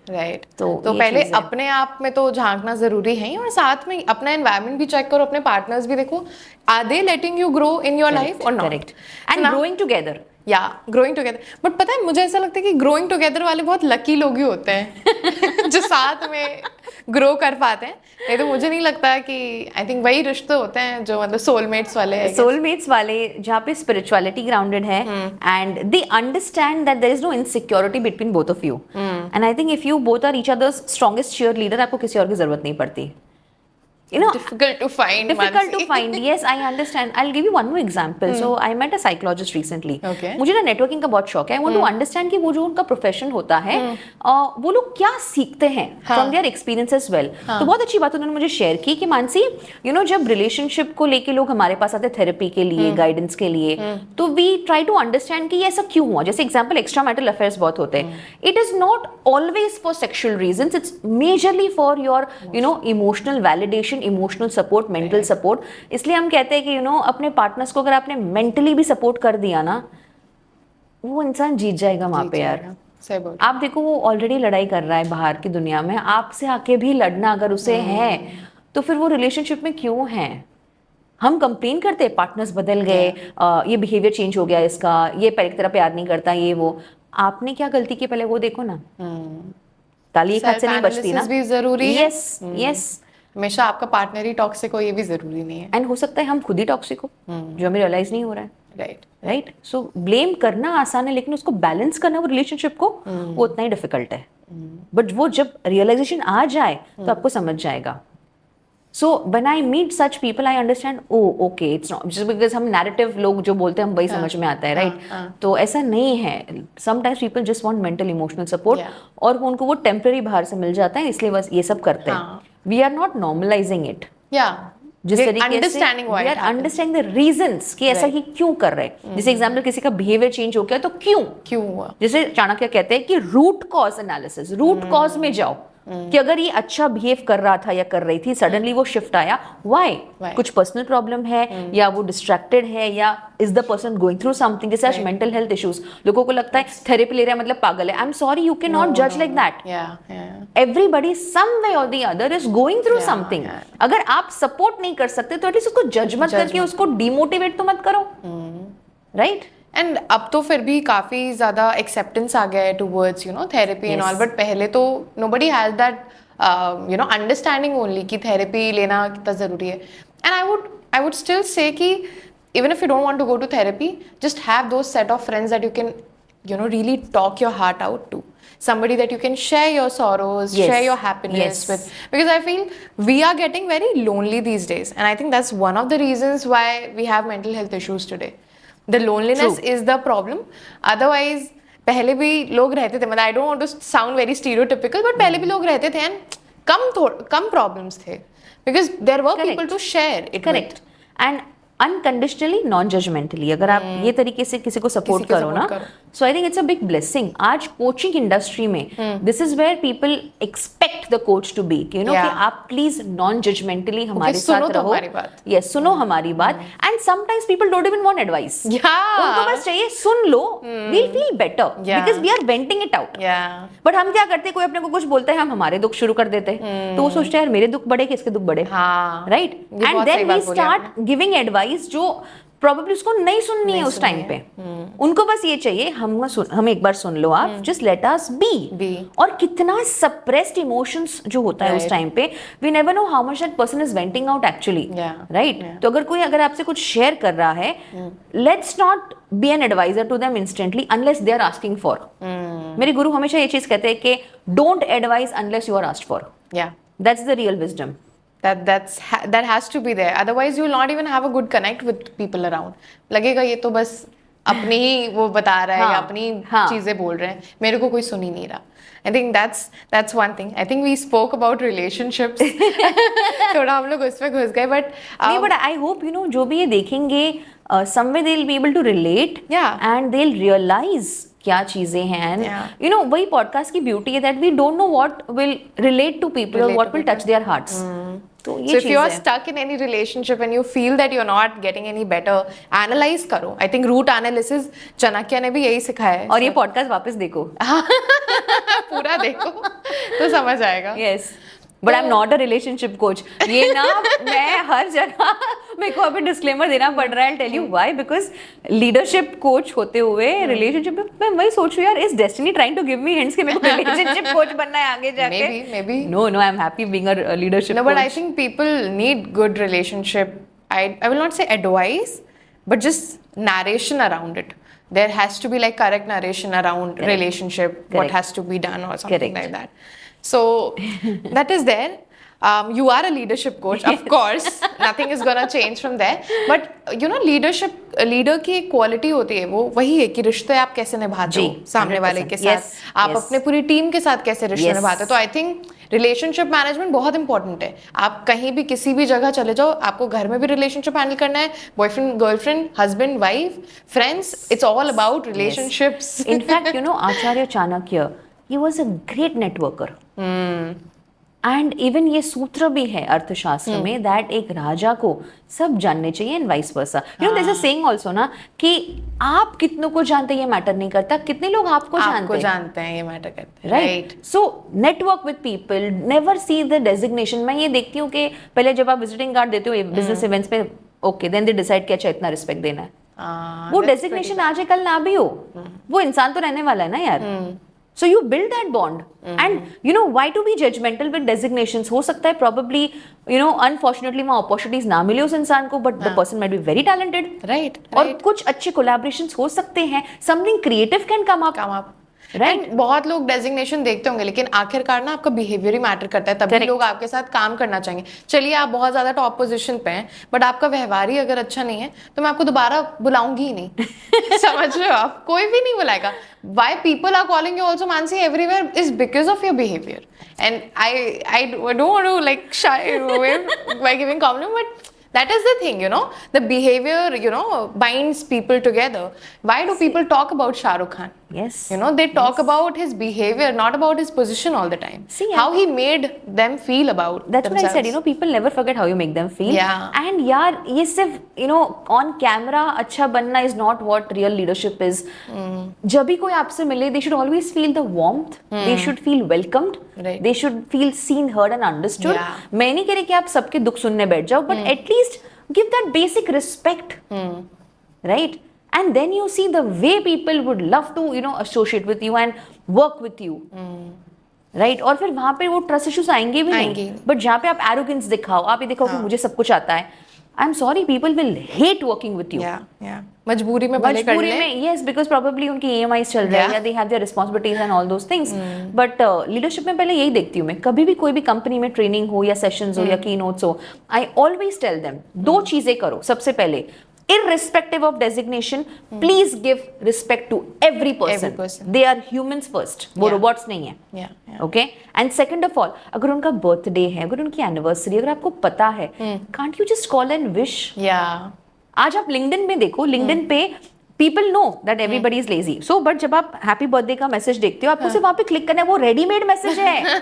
तो पहले अपने आप में तो झांकना जरूरी है, और साथ में अपना एनवायरनमेंट भी चेक करो, अपने पार्टनर्स भी देखो, are they letting you grow in your life or not, and growing together, growing together. But पता है, मुझे ऐसा लगता है कि ग्रोइंग टुगेदर वाले बहुत लकी लोग ही होते हैं जो साथ में ग्रो कर पाते हैं, नहीं तो मुझे नहीं लगता कि, आई थिंक वही रिश्ते होते हैं जो मतलब सोलमेट्स वाले जहाँ पे स्पिरिचुअलिटी ग्राउंडेड है, and they understand that there is no insecurity between both of you, and I think if you both are each other's strongest cheerleader, आपको किसी और की जरूरत नहीं पड़ती। difficult to find. Yes, I understand. I'll give you one more example. So I met a psychologist recently. Okay. मुझे ना नेटवर्किंग का बहुत शौक है। I want to understand कि वो जो उनका प्रोफेशन होता है, वो लोग क्या सीखते हैं from their experience as well. तो बहुत अच्छी बात उन्होंने मुझे शेयर की कि मानसी, जब रिलेशनशिप को लेके लोग हमारे पास आते थेरेपी के लिए, गाइडेंस के लिए, तो we try to understand कि ये ऐसा क्यों हुआ। जैसे एग्जाम्पल, एक्स्ट्रा मैरिटल अफेयर्स बहुत होते हैं। It is not always for sexual reasons. It's majorly for your emotional validation, emotional support, mental support. इसलिए हम कहते हैं कि अपने पार्टनर्स को अगर आपने मेंटली भी सपोर्ट कर दिया ना, वो इंसान जीत जाएगा वहां पे यार। आप देखो, वो ऑलरेडी लड़ाई कर रहा है बाहर की दुनिया में, आपसे आके भी लड़ना अगर उसे है, तो फिर वो रिलेशनशिप में क्यों है? हम कंप्लेन करते हैं पार्टनर्स बदल गए, ये बिहेवियर चेंज हो गया इसका, ये पहले की तरह प्यार नहीं करता, ये वो। आपने क्या गलती की पहले वो देखो ना। ताली एक हाथ से नहीं बचती ना, भी जरूरी है। यस, हमेशा आपका पार्टनर ही टॉक्सिक हो ये भी जरूरी नहीं है, एंड हो सकता है हम खुद ही टॉक्सिक हो, जो हमें रियलाइज नहीं हो रहा है। राइट। सो ब्लेम करना आसान है, लेकिन उसको बैलेंस करना वो रिलेशनशिप को, वो उतना ही डिफिकल्ट है। बट वो जब रियलाइजेशन आ जाए तो आपको समझ जाएगा। So when I meet such people, I understand, okay, it's not just because हम नैरेटिव लोग जो बोलते हैं हम वही समझ में आता है, राइट? तो ऐसा नहीं है। Sometimes people just want mental emotional support, और उनको वो टेम्पररी बाहर से मिल जाता है, इसलिए बस ये सब करते हैं। We are not normalising it, जिस तरीके से we are understanding the reasons कि ऐसा ही क्यों कर रहे हैं। जैसे एग्जांपल, किसी का बिहेवियर चेंज हो गया तो क्यों हुआ। जैसे चाणक्य कहते हैं कि root cause analysis, root cause में जाओ कि अगर ये अच्छा बिहेव कर रहा था या कर रही थी, सडनली वो शिफ्ट आया, व्हाई? कुछ पर्सनल प्रॉब्लम है, या वो डिस्ट्रैक्टेड है, या is the person going through something. जैसे आज मेंटल हेल्थ इश्यूज, लोगों को लगता है थेरेपी ले रहा है मतलब पागल है। I am sorry, you can not जज लाइक दैट। एवरीबडी सम वे और the other is going through something. अगर आप सपोर्ट नहीं कर सकते तो एटलीस्ट उसको जज मत करके उसको डिमोटिवेट तो मत करो। राइट? एंड अब तो फिर भी काफी ज्यादा एक्सेप्टेंस आ गया है towards therapy and all, but पहले तो nobody has that understanding only कि थेरेपी लेना कितना जरूरी है. And I would still say कि even if you don't want to go to therapy, just have those set of friends that you can really talk your heart out to, somebody that you can share your sorrows, share your happiness with, because I feel we are getting very lonely these days, and I think that's one of the reasons why we have mental health issues today. The loneliness is the problem. Otherwise पहले भी लोग रहते थे, मतलब I don't want to sound very stereotypical, but पहले भी लोग रहते थे and कम problems थे, because there were people to share it with. And unconditionally, non judgementally, अगर आप ये तरीके से किसी को सपोर्ट करो ना, so I think it's a big blessing. आज कोचिंग इंडस्ट्री में this is where people expect the coach to be, कि आप प्लीज नॉन जजमेंटली हमारे साथ रहो, यस, सुनो हमारी बात. And sometimes people don't even want advice, उनको बस चाहिए सुन लो, we'll feel better because we are venting it out. But हम क्या करते, कोई अपने को कुछ बोलता है, हम हमारे दुख शुरू कर देते हैं, तो वो सोचते हैं यार मेरे दुख बड़े कि इसके दुख बड़े, right? And then we start giving advice जो probably उसको नहीं सुननी है उस टाइम पे. उनको बस ये चाहिए हम एक बार सुन लो, आप just let us be. और कितना suppressed emotions जो होता है उस टाइम पे, we never know how much that person is venting out actually, right? तो अगर आपसे कुछ शेयर कर रहा है, let's not be an advisor to them instantly unless they are asking for. मेरे गुरु हमेशा ये चीज कहते हैं कि don't advise unless you are asked for. That's the real wisdom. That has to be there. Otherwise, you will not even have a good connect with people around. लगेगा ये तो बस अपनी ही वो बता रहा है, या अपनी चीजें बोल रहे हैं, मेरे को कोई सुन ही नहीं रहा. I think that's one thing. I think we spoke about relationships. थोड़ा हम लोग उसमें घुस गए, but I hope जो भी ये देखेंगे, somewhere they'll be able to relate, and they'll realize क्या चीजें हैं. वही पॉडकास्ट की ब्यूटी है that we don't know what will relate to people or what will touch their hearts. तो ये so if you are stuck in any relationship and you feel that you're not getting any better, analyze करो. I think root analysis Chanakya ने भी यही सिखाया है. और ये पॉडकास्ट वापस देखो, पूरा देखो तो समझ आएगा. Yes. But I am not a relationship coach. ये ना मैं हर जगह मेरे को अभी डिस्क्लेमर देना पड़ रहा है. I tell you why, because leadership coach होते हुए रिलेशनशिप में मैं वही सोच रही हूँ, यार is destiny trying to give me hints कि मेरे को रिलेशनशिप कोच बनना है आगे जाके. maybe no I am happy being a leadership coach. But I think people need good relationship. I will not say advice, but just narration around it. There has to be like correct narration around relationship, what has to be done or something like that. So that is there. You are a leadership coach, of course. Nothing is gonna change from there. But leadership, leader की quality होती है वो वही है कि रिश्ते आप कैसे निभाते हो सामने वाले के साथ, आप अपने पूरी टीम के साथ कैसे रिश्ते निभाते हो. तो आई थिंक रिलेशनशिप मैनेजमेंट बहुत इंपॉर्टेंट है. आप कहीं भी किसी भी जगह चले जाओ, आपको घर में भी रिलेशनशिप हैंडल करना है, boyfriend girlfriend husband wife friends, it's all about relationships. In fact Acharya Chanakya, he was a great networker. And even ये सूत्र भी है अर्थशास्त्र में दैट एक राजा को सब जानने चाहिए and vice versa. There is a saying also ना कि आप कितनों को जानते हैं ये मैटर नहीं करता, कितने लोग आपको जानते हैं ये मैटर करता है, right? So network with people, never see the designation. मैं ये देखती हूँ कि पहले जब आप विजिटिंग कार्ड देते हो बिजनेस इवेंट्स पे, ओके देन दे डिसाइड कि अच्छा इतना रिस्पेक्ट देना है. वो डेजिग्नेशन आज कल ना भी हो, वो इंसान तो रहने वाला है ना यार. So you build that bond, and why to be judgmental with designations? हो सकता है probably unfortunately वहाँ opportunities ना मिले उस इंसान को, but the person might be very talented, right? और कुछ अच्छे collaborations हो सकते हैं, something creative can come up. Right. बहुत लोग डेजिग्नेशन देखते होंगे, लेकिन आखिरकार ना आपका बिहेवियर ही मैटर करता है, तभी लोग आपके साथ काम करना चाहेंगे. चलिए आप बहुत ज्यादा टॉप पोजीशन पे हैं, बट आपका व्यवहार ही अगर अच्छा नहीं है तो मैं आपको दोबारा बुलाऊंगी ही नहीं. समझ रहे हो आप? कोई भी नहीं बुलाएगा. Why people are calling you also Mansi everywhere is because of your behavior. And I don't want to like shy away by giving compliment, but that is the thing, the behavior, binds people together. Why do people talk about Shah Rukh Khan? Yes. They talk about his behavior, not about his position all the time. See, how he made them feel about that's themselves. what I said, people never forget how you make them feel. Yeah. And yaar, ye sirf, on camera अच्छा बनना is not what real leadership is. जब भी कोई आपसे मिले, they should always feel the warmth. They should feel welcomed. Right. They should feel seen, heard and understood. मैं नहीं कह रही कि आप सबके दुख सुनने बैठ जाओ, but at least give that basic respect. Right? and then you see the way people would love to associate with you and work with you, right? और फिर वहां पे वो ट्रस्ट इश्यूज आएंगे भी नहीं, बट जहाँ पे आप एरोगेंस दिखाओ, आप ये दिखाओ कि मुझे सब कुछ आता है, I am sorry, people will hate working with you. मजबूरी में भले कर ले, यस, बिकॉज प्रोबेबली उनकी EMIs चल रहे हैं या they have their responsibilities and all those things, but leadership में पहले यही देखती हूँ मैं, कभी भी कोई भी कंपनी में ट्रेनिंग हो या सेशंस हो या की नोट्स हो, आई ऑलवेज टेल देम दो चीजें करो। सबसे पहले, irrespective of designation, please give respect to every person. They are humans first, वो robots नहीं है, okay? And second of all, अगर उनका birthday है, अगर उनकी anniversary, अगर आपको पता है, can't you just call and wish? आज आप LinkedIn में देखो, LinkedIn पे people know that everybody is lazy, so but जब आप हैप्पी बर्थडे का मैसेज देखते हो, आपको सिर्फ वहां पे क्लिक करना है, वो रेडीमेड मैसेज है,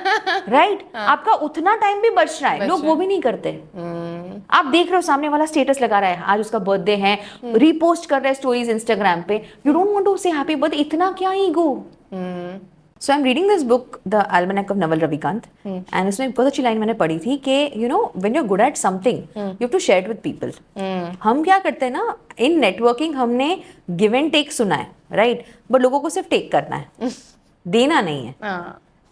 राइट? आपका उतना टाइम भी बच रहा है, लोग वो भी नहीं करते। आप देख रहे हो सामने वाला स्टेटस लगा रहा है, आज उसका बर्थडे है, रीपोस्ट कर रहा है स्टोरीज इंस्टाग्राम पे, you don't want to say happy birthday, इतना क्या ego? So I am reading this book the almanack of Naval Ravikant, and उसमें बहुत अच्छी लाइन मैंने पढ़ी थी कि you know when you are good at something you have to share it with people. हम क्या करते हैं ना, इन नेटवर्किंग हमने गिव एंड टेक सुना है, राइट? बट लोगों को सिर्फ टेक करना है, देना नहीं है।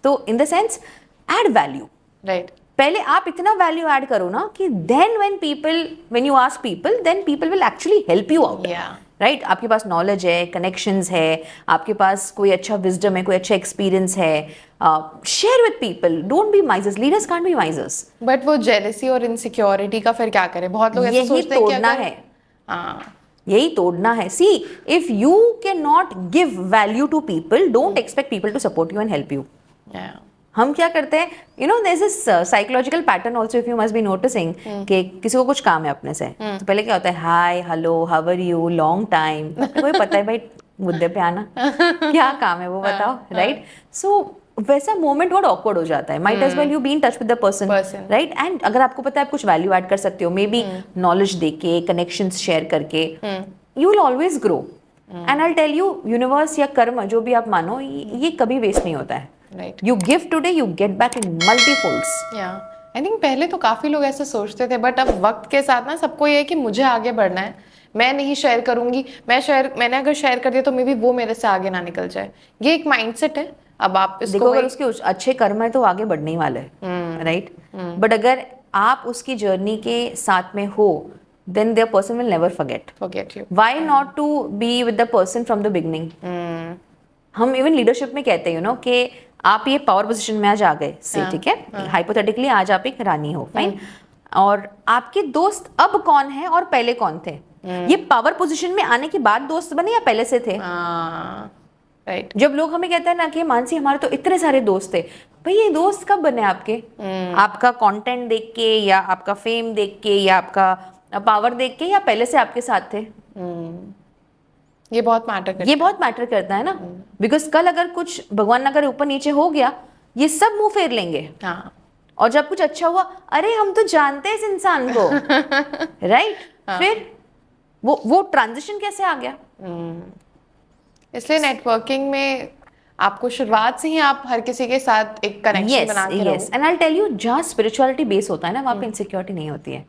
तो in the sense add value, right? पहले आप इतना वैल्यू ऐड करो ना कि then when you ask people, then people will actually help you out, right? आपके पास नॉलेज है, कनेक्शंस है, आपके पास कोई अच्छा विजडम है, कोई अच्छा एक्सपीरियंस है, share with people, don't be माइजर्स, leaders can't be माइजर्स। But वो जेलसी और इनसिक्योरिटी का फिर क्या करें, बहुत लोग ऐसे सोचते हैं कि तोड़ना है, यही तोड़ना है। See, if you can not give value to people, don't expect people to support you and help you. हम क्या करते हैं, you know there is this psychological pattern also, if you must be noticing, कि किसी को कुछ काम है अपने से, तो पहले क्या होता है, hi hello how are you, long time, कोई पता है भाई मुद्दे पे आना, क्या काम है वो बताओ, राइट? सो वैसा मोमेंट बहुत ऑकवर्ड हो जाता है। Might as well you be in touch with the person, right? And अगर आपको पता है आप कुछ वैल्यू ऐड कर सकते हो, मे बी नॉलेज देके, कनेक्शंस शेयर करके, you will always grow. And I tell you, universe या कर्म जो भी आप मानो, ये कभी वेस्ट नहीं होता है, right? You give today, you get back in multifolds. I think पहले तो काफी लोग ऐसे सोचते थे, बट अब वक्त के साथ ना सबको ये है कि मुझे आगे बढ़ना है, मैं नहीं शेयर करूंगी, मैंने अगर शेयर कर दिया तो मे बी वो मेरे से आगे ना निकल जाए, ये एक माइंडसेट है। अब आप इसको देखो, अगर उसके अच्छे कर्म है तो आगे बढ़ने ही वाले हैं, राइट? बट अगर आप उसकी जर्नी के साथ में हो, then their person will never forget you. Why not to be with the person from the beginning? हम इवन लीडरशिप में कहते हैं, यू नो, कि आप ये पावर पोजीशन में आज आ गए से, ठीक है, हाइपोथेटिकली आज आप एक रानी हो, फाइन, और आपके दोस्त अब कौन है और पहले कौन थे? ये पावर पोजीशन में आने के बाद दोस्त बने या पहले से थे? राइट। जब लोग हमें कहते हैं ना कि मानसी हमारे तो इतने सारे दोस्त थे, भाई ये दोस्त कब बने आपके? आपका कंटेंट देख के, या आपका फेम देख के, या आपका पावर देख के, या पहले से आपके साथ थे? ये बहुत मैटर करता है ना, बिकॉज कल अगर कुछ भगवान अगर ऊपर नीचे हो गया, ये सब मुंह फेर लेंगे। और जब कुछ अच्छा हुआ, अरे हम तो जानते हैं इस इंसान को, राइट? फिर वो ट्रांजिशन कैसे आ गया? इसलिए नेटवर्किंग में आपको शुरुआत से ही आप हर किसी के साथ एक कनेक्शन बना के रहो। एंड आई टेल यू, जहाँ स्पिरिचुअलिटी बेस होता है ना, वहाँ पे इनसिक्योरिटी नहीं होती है।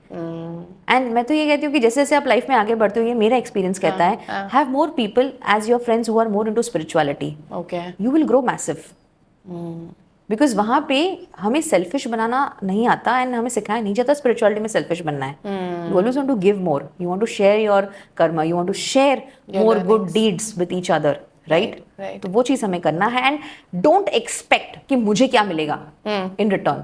एंड मैं तो ये कहती हूँ कि जैसे जैसे आप लाइफ में आगे बढ़ते हो, ये मेरा एक्सपीरियंस कहता है, have more people as your friends who are more into spirituality, you will grow massive. Because वहाँ पे हमें सेल्फिश बनाना नहीं आता, एंड हमें सिखाया नहीं जाता स्पिरिचुअलिटी में सेल्फिश बनना है। You always want to give more, you want to share your karma, you want to share more good deeds with each other, right? तो वो चीज हमें करना है, एंड डोंट एक्सपेक्ट कि मुझे क्या मिलेगा इन रिटर्न।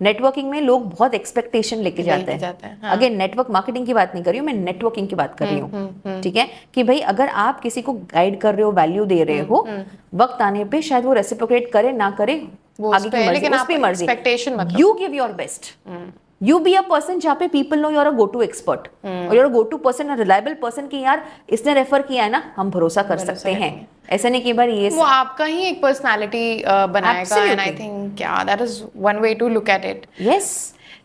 नेटवर्किंग में लोग बहुत एक्सपेक्टेशन लेके जाते हैं। अगेन नेटवर्क मार्केटिंग की बात नहीं कर रही हूँ मैं, नेटवर्किंग की बात कर रही हूँ, ठीक है? कि भाई अगर आप किसी को गाइड कर रहे हो, वैल्यू दे रहे हो, वक्त आने पे शायद वो रेसिप्रोकेट करे ना करे, आगे की मर्जी, उसकी मर्जी। You give your best, you be a person जहाँ पे people know you're a go-to expert, और you're a go-to person, a reliable person कि यार इसने रेफर किया है ना, हम भरोसा कर सकते हैं। ऐसा नहीं कि बार ये वो आपका ही एक पर्सनालिटी बनाएगा, and I think that is one way to look at it. Yes.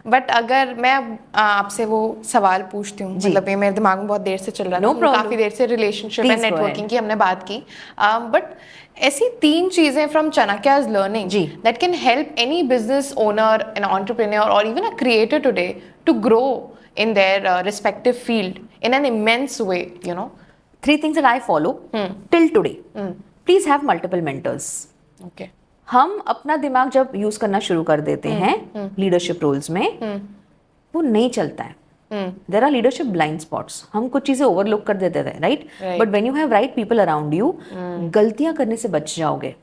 But अगर मैं आपसे वो सवाल पूछती हूँ, मतलब ये मेरे दिमाग में बहुत देर से चल रहा था, काफी देर से रिलेशनशिप एंड नेटवर्किंग की हमने बात की, बट ऐसी 3 चीजें from चाणक्या's learning that can help any business owner, an entrepreneur, or even a creator today to grow in their respective field in an immense way, you know. 3 things that I follow till today. Please have multiple mentors. Okay. हम अपना दिमाग जब यूज करना शुरू कर देते हैं लीडरशिप रोल्स में, वो नहीं चलता है. There are leadership blind spots. हम कुछ चीजें ओवरलुक कर देते थे, right? But when you have right people around you, गलतियां करने से बच जाओगे.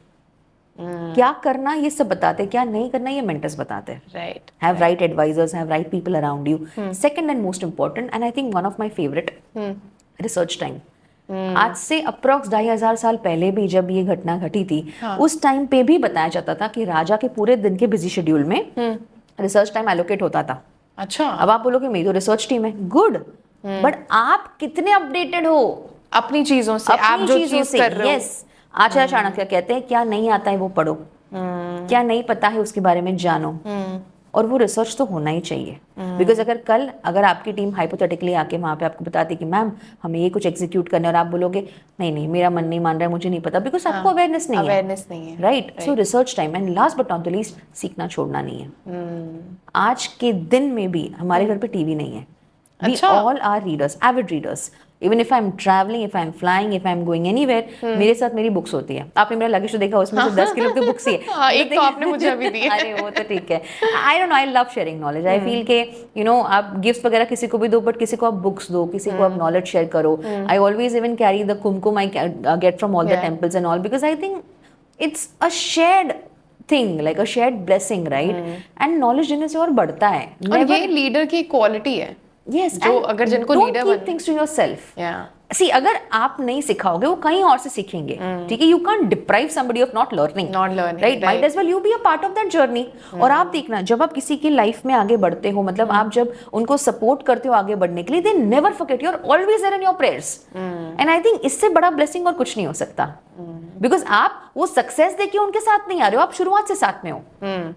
क्या करना ये सब बताते, क्या नहीं करना ये मेंटर्स बताते हैं. Right. Have right advisors, have right people around you. Second and most important, and I think one of my favorite, research time. आज से अप्रॉक्स 2500 साल पहले भी जब ये घटना घटी थी, उस टाइम पे भी बताया जाता था कि राजा के पूरे दिन के बिजी शेड्यूल में रिसर्च टाइम एलोकेट होता था. अच्छा. अब आप बोलोगे मेरी तो रिसर्च टीम है, गुड, बट आप कितने अपडेटेड हो अपनी चीजों से, आप जो चीज कर रहे हो. यस. आचार्य चाणक्य कहते हैं क्या नहीं आता है वो पढ़ो, क्या नहीं पता है उसके बारे में जानो. और वो रिसर्च तो होना ही चाहिए. बिकॉज अगर आपकी टीम हाइपोथेटिकली आके वहाँ पे आपको बताती कि मैम हमें ये कुछ एग्जीक्यूट करना है, और आप बोलोगे नहीं मेरा मन नहीं मान रहा है, मुझे नहीं पता, बिकॉज आपको अवेयरनेस नहीं है. Right. So research time. And last but not the least, सीखना छोड़ना नहीं है. आज के दिन में भी हमारे घर पे टीवी नहीं है. We all are readers, avid readers. Even if I'm traveling, if I'm flying, if I'm going anywhere, मेरे साथ मेरी बुक्स होती है. आपने मेरा लगेज तो देखा, उसमें सिर्फ 10 किलो की बुक्स ही है. एक तो आपने मुझे अभी दी है. अरे वो तो ठीक है. I don't know, I love sharing knowledge. I feel के आप गिफ्ट वगैरह किसी को भी दो, बट किसी को आप बुक्स दो, किसी को आप नॉलेज शेयर करो. I always even carry the kumkum I get from all the temples and all, because I think it's a shared thing, like a shared blessing, right? And knowledge देने से और बढ़ता है. और ये लीडर की क्वालिटी है. Yes, जो अगर जिनको leader don't keep things to yourself. Yeah. See, अगर आप नहीं सिखाओगे वो कहीं और से सीखेंगे. ठीक है, you can't deprive somebody of not learning. Right? Might as well you be a part of that journey. और आप देखना, जब आप किसी की लाइफ में आगे बढ़ते हो, मतलब आप जब उनको सपोर्ट करते हो आगे बढ़ने के लिए, they never forget you. You're always there in your prayers. And I think इससे बड़ा blessing और कुछ नहीं हो सकता. Because आप वो सक्सेस देखिए उनके साथ नहीं आ रहे हो, आप शुरुआत से साथ में हो.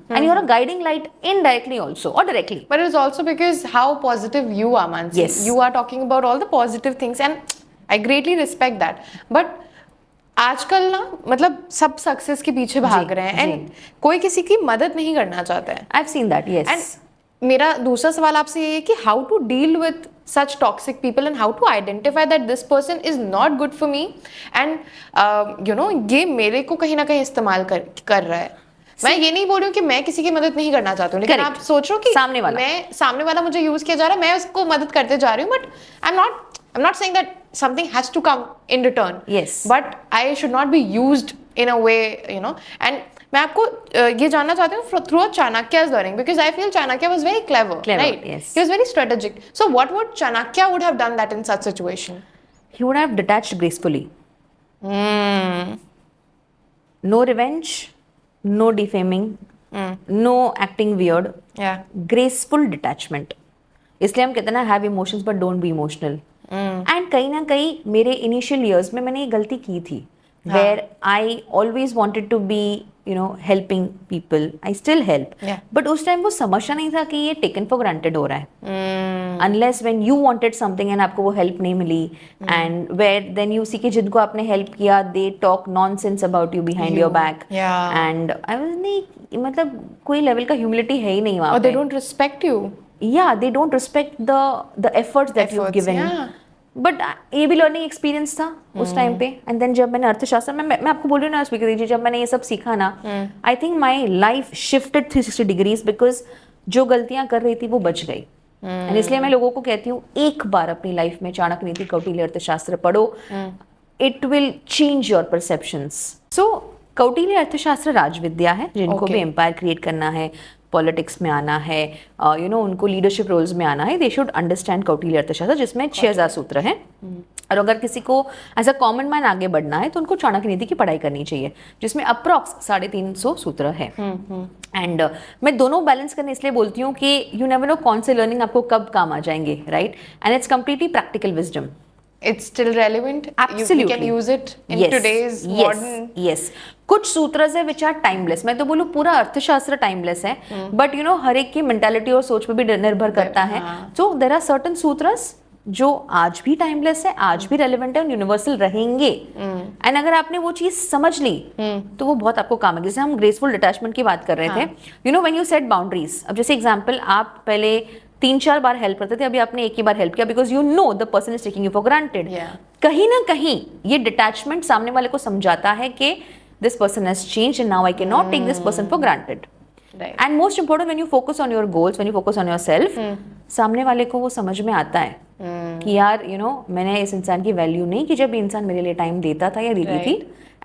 And you're a guiding light indirectly also or directly. But it's also because how positive you are, Mansi. Yes. You are talking about all the positive things and I greatly respect that. But आजकल ना मतलब सब सक्सेस के पीछे भाग रहे हैं एंड कोई किसी की मदद नहीं करना चाहता है. I've seen that, yes. And मेरा दूसरा सवाल आपसे ये है कि how to deal with such toxic people and how to identify that this person is not good for me and ये मेरे को कहीं ना कहीं इस्तेमाल कर रहा है. मैं ये नहीं बोल रही हूँ कि मैं किसी की मदद नहीं करना चाहती हूँ, लेकिन आप सोच रहे हो कि सामने वाला मुझे यूज किया जा रहा है, मैं उसको मदद करते जा रही हूँ, but I'm not saying that something has to come in return. Yes. But I should not be used in a way, and मैं आपको ये जानना चाहती हूँ through Chanakya's learning, because I feel Chanakya was very clever, right? Yes. He was very strategic. So what would Chanakya would have done that in such situation? He would have detached gracefully. No revenge, no defaming, no acting weird. Yeah. Graceful detachment. इसलिए हम कहते हैं ना, have emotions but don't be emotional. And कहीं ना कहीं मेरे initial years में मैंने ये गलती की थी, where I always wanted to be helping people. I still help. Yeah. But उस टाइम वो समझना नहीं था कि ये taken for granted हो रहा है. Unless when you wanted something and आपको वो help नहीं मिली, and where then you see कि जिनको आपने help किया, they talk nonsense about you behind your back. Yeah. And I was नहीं, मतलब कोई level का humility है ही नहीं वहाँ Or पे. they don't respect you. Yeah, they don't respect the efforts that you've given. Yeah. But ये भी लर्निंग एक्सपीरियंस था उस टाइम पे. एंड देन जब मैंने अर्थशास्त्र में, मैं आपको बोल रही हूँ ना स्पीकर जी, जब मैंने ये सब सीखा ना, I think my life shifted 360 degrees, because जो गलतियां कर रही थी वो बच गई. एंड इसलिए मैं लोगों को कहती हूँ, एक बार अपनी लाइफ में चाणक्य नीति कौटिल्य अर्थशास्त्र पढ़ो, it will change your perceptions. So Kautilya Arthashastra राजविद्या है. जिनको भी एम्पायर क्रिएट करना है, पॉलिटिक्स में आना है, उनको लीडरशिप रोल्स में आना है, दे शुड अंडरस्टैंड कौटिल्य अर्थशास्त्र, जिसमें 6000 सूत्र हैं. और अगर किसी को एज अ कॉमन मैन आगे बढ़ना है तो उनको चाणक्य नीति की पढ़ाई करनी चाहिए, जिसमें अप्रॉक्स 350 सूत्र है. एंड मैं दोनों बैलेंस करने इसलिए बोलती हूँ कि यू नेवर नो कौन से लर्निंग आपको कब काम आ जाएंगे, right? And it's completely practical wisdom. It's still relevant. Absolutely. You can use it in today's modern. Yes. कुछ सूत्रस है which are timeless. मैं तो बोलूँ पूरा अर्थशास्त्र timeless है, but हर एक की मेंटालिटी और सोच पे भी निर्भर करता है. So there are certain sutras जो आज भी टाइमलेस है, आज भी रेलेवेंट है, यूनिवर्सल रहेंगे. एंड अगर आपने वो चीज समझ ली तो वो बहुत आपको काम है. जैसे हम ग्रेसफुल डिटैचमेंट की बात कर रहे थे, व्हेन यू सेट बाउंड्रीज. अब जैसे एग्जांपल, आप पहले 3-4 बार हेल्प करते थे, अभी आपने एक ही बार हेल्प किया because you know the person is taking you for granted. कहीं ना कहीं ये डिटैचमेंट सामने वाले को समझाता है कि this person has changed and now I can not take this person for granted. And most important, when you focus on your goals, when you focus on yourself, सामने वाले को वो समझ में आता है कि यार मैंने इस इंसान की वैल्यू नहीं की जब ये इंसान मेरे लिए टाइम देता था या देती थी,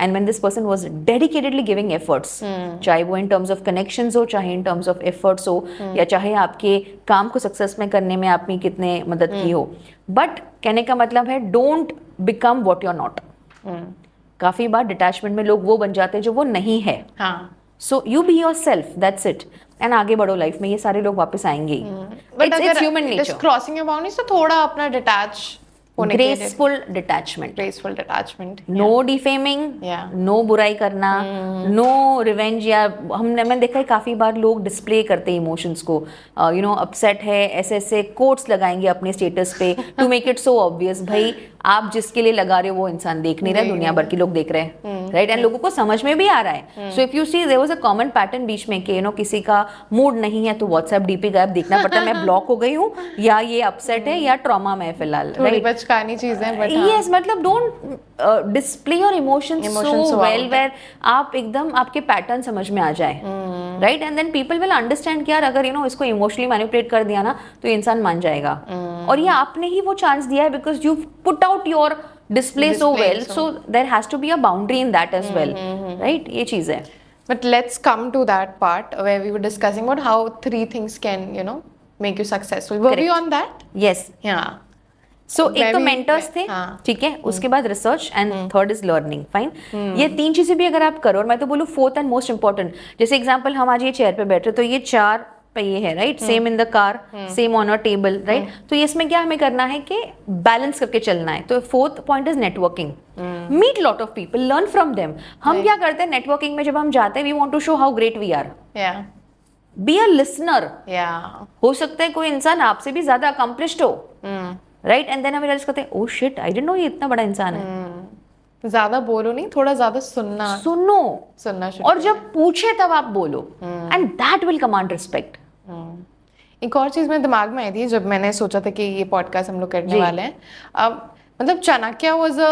and when this person was dedicatedly giving efforts, चाहे वो इन टर्म्स ऑफ कनेक्शंस हो, चाहे इन टर्म्स ऑफ एफर्ट्स हो, या चाहे आपके काम को सक्सेस में करने में आपने कितने मदद की हो। बट कहने का मतलब है don't become what you are not. काफी बार डिटैचमेंट में लोग वो बन जाते हैं जो वो नहीं है। So you be yourself, that's it, and आगे बढ़ो लाइफ में। ये सारे लोग वापस आएंगे ही। But it's human nature. Crossing your boundaries, तो थोड़ा अपना डिटैच होने के लिए, graceful detachment, graceful detachment, no defaming, no बुराई करना, नो रिवेंज। या मैंने देखा है काफी बार लोग डिस्प्ले करते हैं इमोशंस को, अपसेट है, ऐसे ऐसे कोट्स लगाएंगे अपने स्टेटस पे to make it so obvious. भाई आप जिसके लिए लगा रहे हो वो इंसान देख नहीं रहा, दुनिया भर के लोग देख रहे हैं, राइट? एंड लोगों को समझ में भी आ रहा है। So if you see there was a common pattern बीच में कि किसी का मूड नहीं है तो व्हाट्सएप डीपी गायब, देखना पड़ता है मैं ब्लॉक हो गई हूँ या ये अपसेट है या ट्रॉमा में फिलहाल, राइट? बचकानी चीजें, बट यस, मतलब don't display your emotions so well where आप एकदम आपके पैटर्न समझ में आ जाए, right? And then people will understand कि यार अगर इसको इमोशनली मैनिपुलेट कर दिया ना तो ये इंसान मान जाएगा। और ये आपने ही वो चांस दिया है because you put out your display so well, so there has to be a boundary in that as well, right? ये चीज है। But let's come to that part where we were discussing about how 3 things can make you successful. Were we on that? Yes. Yeah. So एक तो mentors थे, ठीक है, उसके बाद research and third is learning, fine. ये 3 चीजें भी अगर आप करो, और मैं तो बोलूँ fourth and most important, जैसे एग्जाम्पल हम आज ये चेयर पे बैठे तो ये 4 ये है, right? Same in the car, same on a table, right? तो इसमें क्या हमें करना है कि बैलेंस करके चलना है। तो fourth point is networking. Meet lot of people, learn from them. हम क्या करते हैं नेटवर्किंग में, जब हम जाते हैं we want to show how great we are, be a listener. हो सकता है कोई इंसान आपसे भी ज्यादा अकम्प्लिश्ड हो, राइट? एंड देन हम रियलाइज करते हैं oh shit, I didn't know ये इतना बड़ा इंसान है। ज्यादा बोलो नहीं, थोड़ा ज्यादा सुनना और जब पूछे तब आप बोलो, and that will command respect. एक और चीज मेरे दिमाग में आई थी जब मैंने सोचा था कि ये पॉडकास्ट हम लोग करने वाले हैं। मतलब Chanakya was a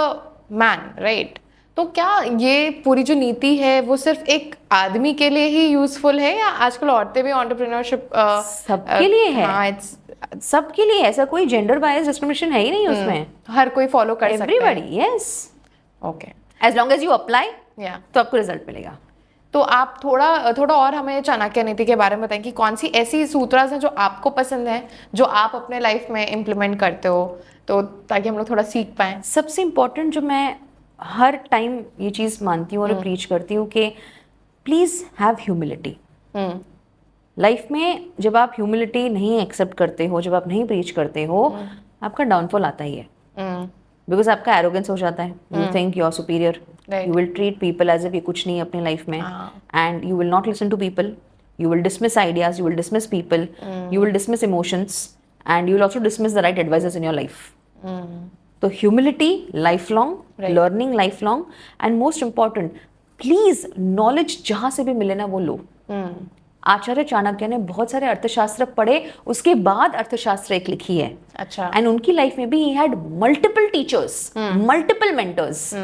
man, right? तो क्या ये पूरी जो नीति है वो सिर्फ एक आदमी के लिए ही यूजफुल है, या आजकल औरतें भी एंटरप्रेन्योरशिप सबके लिए है? हाँ, सबके लिए। ऐसा कोई जेंडर बायस डिस्क्रिमिनेशन है ही नहीं उसमें, हर कोई फॉलो कर सकता है। Everybody, yes, okay, as long as you apply तो आपको रिजल्ट मिलेगा। तो आप थोड़ा और हमें चाणक्य नीति के बारे में बताएं कि कौन सी ऐसी सूत्रास हैं जो आपको पसंद है, जो आप अपने लाइफ में इम्प्लीमेंट करते हो, तो ताकि हम लोग थोड़ा सीख पाएं। सबसे इम्पोर्टेंट जो मैं हर टाइम ये चीज़ मानती हूँ और प्रीच करती हूँ कि प्लीज़ हैव ह्यूमिलिटी। लाइफ में जब आप ह्यूमिलिटी नहीं एक्सेप्ट करते हो, जब आप नहीं प्रीच करते हो, आपका डाउनफॉल आता ही है। बिकॉज आपका एरोगेंस हो जाता है, you think you are superior, you will treat people as if ये कुछ नहीं है अपनी लाइफ में, and you will not listen to people, you will dismiss ideas, you will dismiss people, you will dismiss emotions, and you will also dismiss the right advisers in your life. तो humility life long, learning life long, and most important please knowledge जहां से भी मिले ना वो लो। आचार्य चाणक्य ने बहुत सारे अर्थशास्त्र पढ़े, उसके बाद अर्थशास्त्र एक लिखी है। अच्छा। एंड उनकी लाइफ में भी he had multiple teachers, multiple mentors.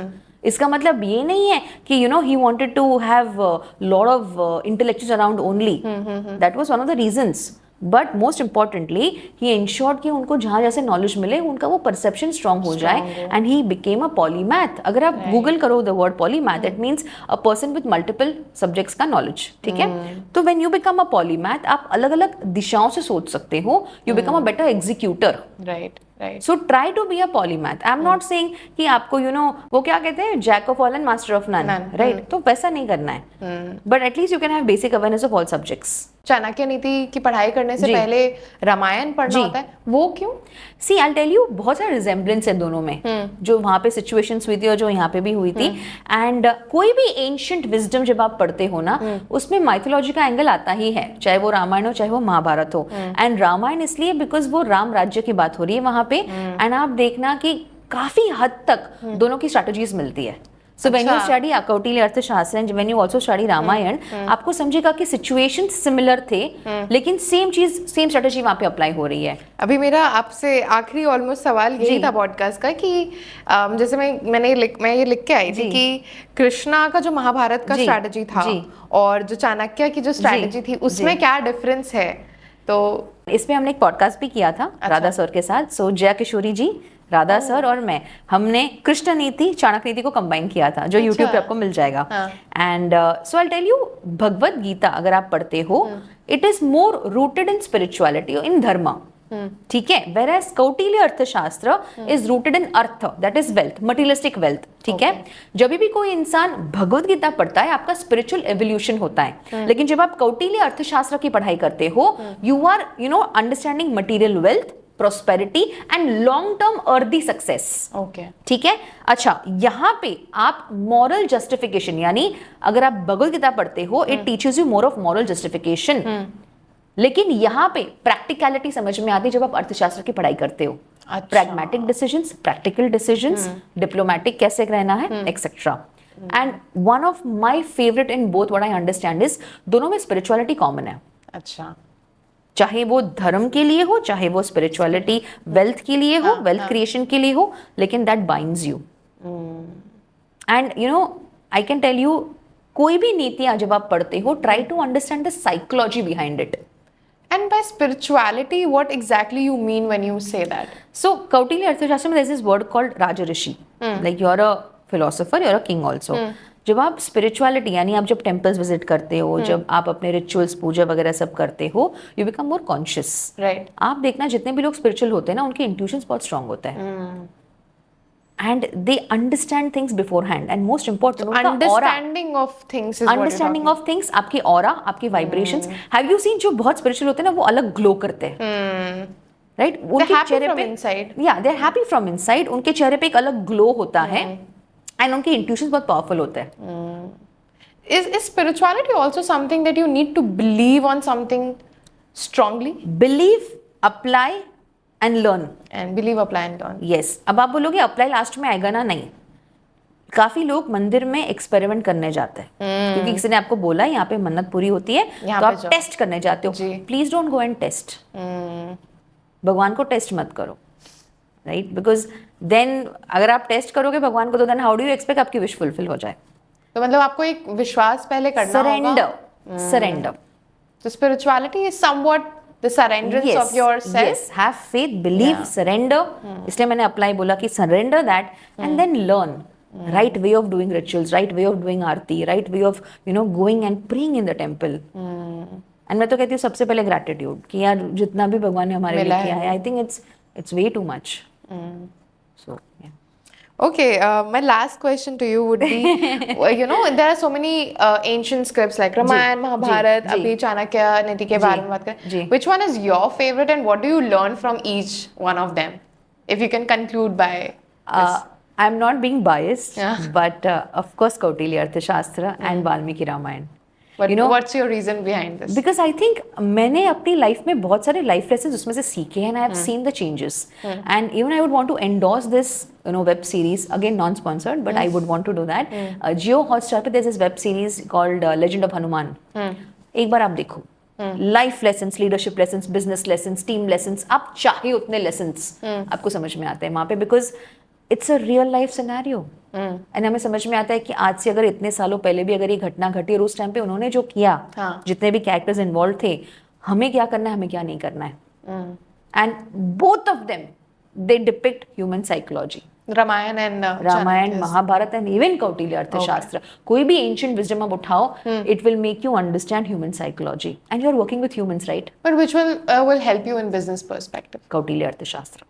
इसका मतलब ये नहीं है कि he wanted to have lot of intellectuals around only, that was one of the reasons. But most importantly he ensured कि उनको जहां जैसे नॉलेज मिले उनका वो परसेप्शन स्ट्रांग हो जाए, and he became a polymath. अगर आप गूगल करो the word polymath, that means a person with multiple subjects का नॉलेज, ठीक है? तो when you become a polymath, आप अलग अलग दिशाओं से सोच सकते हो, you become a better executor, right? So try to be a polymath. I'm not saying कि आपको वो क्या कहते हैं, jack of all and master of none, right? तो वैसा नहीं करना है, but at least you can have basic awareness of all subjects. Chanakya नीति की पढ़ाई करने से पहले रामायण पढ़ना होता है, वो क्यों? See, I'll tell you, बहुत सारा रिजेम्बलेंस है दोनों में, जो वहाँ पे सिचुएशंस हुई थी और जो यहाँ पे भी हुई थी। एंड कोई भी एंशियंट विजडम जब आप पढ़ते हो ना, उसमें माइथोलॉजी का एंगल आता ही है, चाहे वो रामायण हो चाहे वो महाभारत हो। एंड रामायण इसलिए बिकॉज वो राम राज्य की बात हो रही है वहाँ पे, एंड आप देखना कि काफी हद तक दोनों की स्ट्रैटेजीज मिलती है। So when you study Kautilya Arthashastra and when you also study Ramayana, आपको समझेगा कि सिचुएशंस सिमिलर थे, लेकिन सेम चीज, सेम स्ट्रेटजी वहां पे अप्लाई हो रही है। अभी मेरा आपसे आखिरी ऑलमोस्ट सवाल यही था पॉडकास्ट का कि जैसे मैं ये लिख के आई थी कि कृष्णा का जो महाभारत का स्ट्रेटजी था और जो चाणक्य की जो स्ट्रेटजी थी उसमें क्या डिफरेंस है। तो इसमें हमने एक पॉडकास्ट भी किया था राधा सर के साथ। सो जया किशोरी जी, राधा सर और मैं, हमने कृष्ण नीति चाणक्य नीति को कंबाइन किया था, जो यूट्यूब पे आपको मिल जाएगा। And so I tell you, Bhagavad Gita अगर आप पढ़ते हो, it is more rooted in spirituality, in dharma, ठीक है। Where Kautilya Arthashastra is rooted in artha, that is wealth, materialistic wealth, ठीक है। जब भी कोई इंसान भगवत गीता पढ़ता है, आपका स्पिरिचुअल एवोल्यूशन होता है। लेकिन जब आप कौटिल्य अर्थशास्त्र की पढ़ाई करते हो, you are understanding material wealth, prosperity and long term earthly success, okay, ठीक है। अच्छा, यहाँ पे आप मॉरल जस्टिफिकेशन, यानी अगर आप भगवत गीता पढ़ते हो, it teaches you more of moral justification, लेकिन यहाँ पे प्रैक्टिकलिटी समझ में आती है जब आप अर्थशास्त्र की पढ़ाई करते हो। Pragmatic decisions, practical decisions, diplomatic कैसे रहना है, etcetera. And one of my favourite in both what I understand is, दोनों में स्पिरिचुअलिटी कॉमन है। अच्छा, चाहे वो धर्म के लिए हो, चाहे वो स्पिरिचुअलिटी वेल्थ के लिए हो, वेल्थ क्रिएशन के लिए हो, लेकिन that binds you. And I can tell you, कोई भी नीतियां जब आप पढ़ते हो, try to understand the psychology behind it. And by spirituality, what exactly you mean when you say that? So, Kautilya Arthashastra, there is this word called Rajarishi. Like you're a philosopher, you're a king also. जब आप spirituality, यानी आप जब temples visit करते हो, जब आप अपने rituals, पूजा वगैरह सब करते हो, you become more conscious. Right. आप देखना, जितने भी लोग spiritual होते हैं ना, उनके intuitions बहुत strong होता है. And they understand things beforehand. And most important, so understanding of things is understanding of things, आपकी aura, आपकी vibrations. Have you seen जो बहुत spiritual होते हैं ना, वो अलग glow करते हैं, right? उनके चेहरे पे inside. Yeah, they're happy from inside. उनके चेहरे पे एक अलग glow होता है, and उनके intuitions बहुत powerful होते हैं. Is spirituality also something that you need to believe on something strongly? Believe, apply and learn. And believe, apply and learn. Yes. अब आप बोलोगे apply लास्ट में आएगा ना, नहीं. काफी लोग मंदिर में एक्सपेरिमेंट करने जाते हैं, क्योंकि किसी ने आपको बोला यहाँ पे मन्नत पूरी होती है, तो आप टेस्ट करने जाते हो. Please don't go and test. भगवान को टेस्ट मत करो, राइट? बिकॉज देन अगर आप टेस्ट करोगे भगवान को, तो then how do you expect आपकी विश फुलफिल हो जाए? तो मतलब आपको एक विश्वास पहले करना होगा. Surrender. So spirituality is somewhat the surrenderance of yourself. Yes, have faith, believe, surrender. इसलिए मैंने apply बोला कि surrender that and then learn. Right way of doing rituals, right way of doing Aarti, right way of going and praying in the temple. And मैं तो कहती हूँ सबसे पहले gratitude कि यार जितना भी भगवान ने हमारे लिए किया है, I think it's way too much. So yeah. Okay, my last question to you would be, there are so many ancient scripts like Ramayana, Mahabharata, अभी चाणक्य नीति के बारे में बात करें. Which one is your favorite and what do you learn from each one of them? If you can conclude by this. I'm not being biased, but of course Kautilya Arthashastra and Valmiki Ramayana. But what's your reason behind this? Because I think मैंने अपनी लाइफ में बहुत सारे लाइफ लेसन्स उसमें से सीखे हैं, and I have seen the changes. And even I would want to endorse this web series, again non-sponsored, but I would want to do that. Jio Hotstar पे there's this web series called Legend of Hanuman. एक बार आप देखो, life lessons, leadership lessons, business lessons, team lessons, आप चाहे उतने लेसन्स आपको समझ में आते हैं वहाँ पे, because it's a real life scenario. And हमें समझ में आता है कि आज से अगर इतने सालों पहले भी अगर ये घटना घटी और उस टाइम पे उन्होंने जो किया, जितने भी कैरेक्टर्स इन्वॉल्व थे, हमें क्या करना है, हमें क्या नहीं करना है. And both of them they depict human psychology. Ramayan, Mahabharat and even Kautilya Arthashastra. कोई भी एंशिएंट विजडम आप उठाओ, it will make you understand human psychology. And you are working with humans, right? But which will help you in business perspective? Kautilya Arthashastra.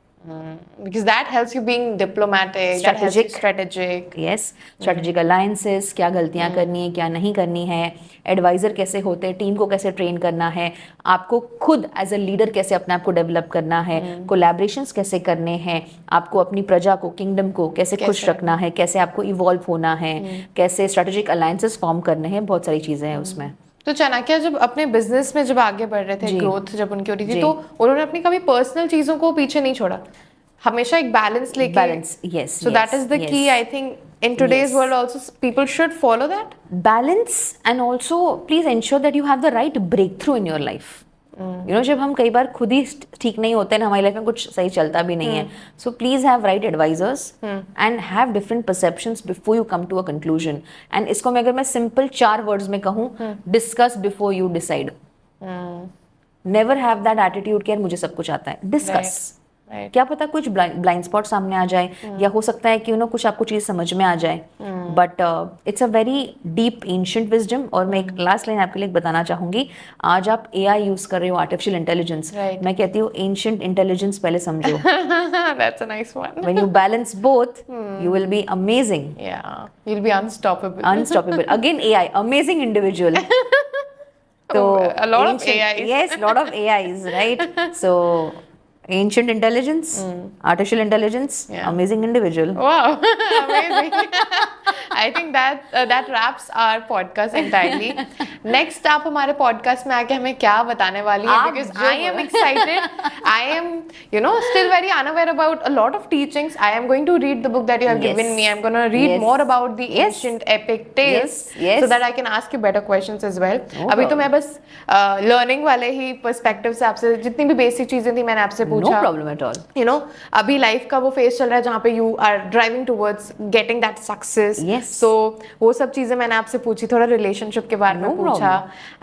Because that helps you being diplomatic, strategic. Yes, strategic alliances, क्या गलतियां करनी है, क्या नहीं करनी है, एडवाइजर कैसे होते हैं, टीम को कैसे ट्रेन करना है, आपको खुद एज अ लीडर कैसे अपने आप को डेवलप करना है, कोलैबोरेशंस कैसे करने हैं, आपको अपनी प्रजा को, किंगडम को कैसे खुश रखना है, कैसे आपको इवॉल्व होना है, कैसे स्ट्रेटेजिक अलायंसेस फॉर्म करने हैं, बहुत सारी चीजें हैं उसमें. तो चाणक्य जब अपने बिजनेस में जब आगे बढ़ रहे थे, ग्रोथ जब उनकी हो रही थी, तो उन्होंने अपनी कभी पर्सनल चीजों को पीछे नहीं छोड़ा, हमेशा एक बैलेंस लेके. Balance, yes. So that is the key, I think in today's Yes. world also people should follow that. Balance, and also please ensure that you have the right breakthrough in your life. You know, जब हम कई बार खुद ही ठीक नहीं होते हैं, हमारी लाइफ में कुछ सही चलता भी नहीं है, so please have right advisors and have different perceptions before you come to a conclusion. And इसको मैं अगर मैं सिंपल 4 वर्ड्स में कहूँ, discuss before you decide. Never have that attitude कि यार मुझे सब कुछ आता है. डिस्कस. Right. क्या पता कुछ ब्लाइंड स्पॉट सामने आ जाए, या हो सकता है कि कुछ आपको चीज समझ में आ जाए. But it's a very deep ancient wisdom. और मैं एक लास्ट लाइन आपके लिए बताना चाहूंगी. आज आप AI यूज कर रहे हो, आर्टिफिशियल इंटेलिजेंस. Right. मैं कहती हूँ एंशिएंट इंटेलिजेंस पहले समझो. That's a nice one. When you balance both, you will be amazing. Yeah, you'll be unstoppable. Unstoppable. Again AI, amazing individual. So A lot of AIs. Yes, lot of AIs, right? So ancient intelligence, artificial intelligence, Yeah. amazing individual. Wow, amazing. I think that wraps our podcast entirely. Next आप हमारे podcast में आके हमें क्या बताने वाली है? आप Because जो I am excited. I am, still very unaware about a lot of teachings. I am going to read the book that you have Yes. given me. I'm going to read Yes. more about the Yes. ancient epic tales, Yes. so that I can ask you better questions as well. No अभी तो problem. मैं बस learning वाले ही perspective से आपसे जितनी भी basic चीजें थी मैंने आपसे No पूछा. problem at all. अभी लाइफ का वो फेज चल रहा है जहाँ पे you are driving towards getting that success. Yes. So वो सब चीजें मैंने आपसे पूछी, थोड़ा रिलेशनशिप के बारे में No पूछा.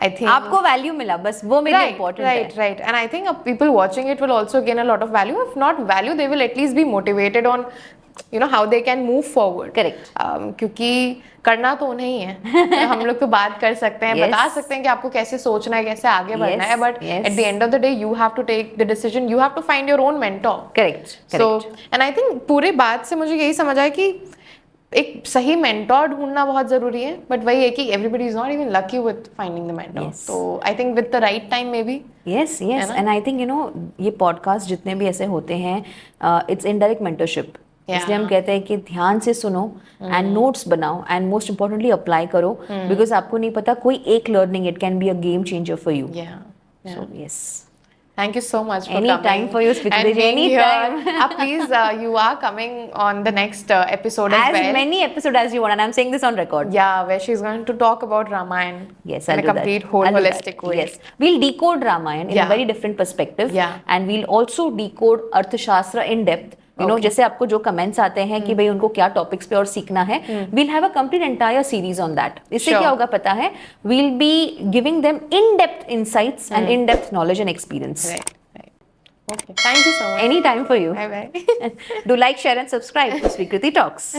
आई थिंक आपको वैल्यू मिला, बस वो मेरे लिए इम्पोर्टेंट है. right. And I think people watching it will also gain a lot of value. If not value, they will at least be motivated on how they can move forward. Correct. क्योंकि करना तो उन्हें ही है. हम लोग तो बात कर सकते हैं, Yes. बता सकते हैं कि आपको कैसे सोचना है, कैसे आगे बढ़ना है, Yes, but yes. at the end of the day you have to take the decision. You have to find your own mentor. Correct. So, and I think पूरे बात से मुझे यही समझ आया कि एक सही मेंटोर ढूंढना बहुत जरूरी है, बट वही है कि everybody is not even lucky with finding the mentor. Yes. तो I think with the right time may be. Yes yes. And I think ये पॉडकास्ट जितने भी ऐसे होते हैं, इट्स इनडायरेक्ट मेंटरशिप. इसलिए हम कहते हैं कि ध्यान से सुनो एंड नोट्स बनाओ एंड मोस्ट इम्पोर्टेंटली अप्लाई करो, बिकॉज आपको नहीं पता कोई एक learning it can be a game changer for you. So yes. Thank you so much for Any coming. time for you, Smriti and ji, being any here. time. Please, you are coming on the next episode as As well. many episodes as you want, and I'm saying this on record. Yeah, where she's going to talk about Ramayana Yes, in I'll a do complete that. whole I'll do holistic that. way. Yes, we'll decode Ramayana in Yeah. a very different perspective. Yeah. And we'll also decode Arthashastra in depth. जैसे आपको जो कमेंट्स आते हैं कि भाई उनको क्या टॉपिक्स पे और सीखना है, we'll have a complete entire series on that. इससे क्या होगा पता है, we'll be giving them in-depth insights and in-depth knowledge and experience. Right. Okay. Thank you so much. Any time for you. Bye bye. Do like, share and subscribe to Swikriti Talks.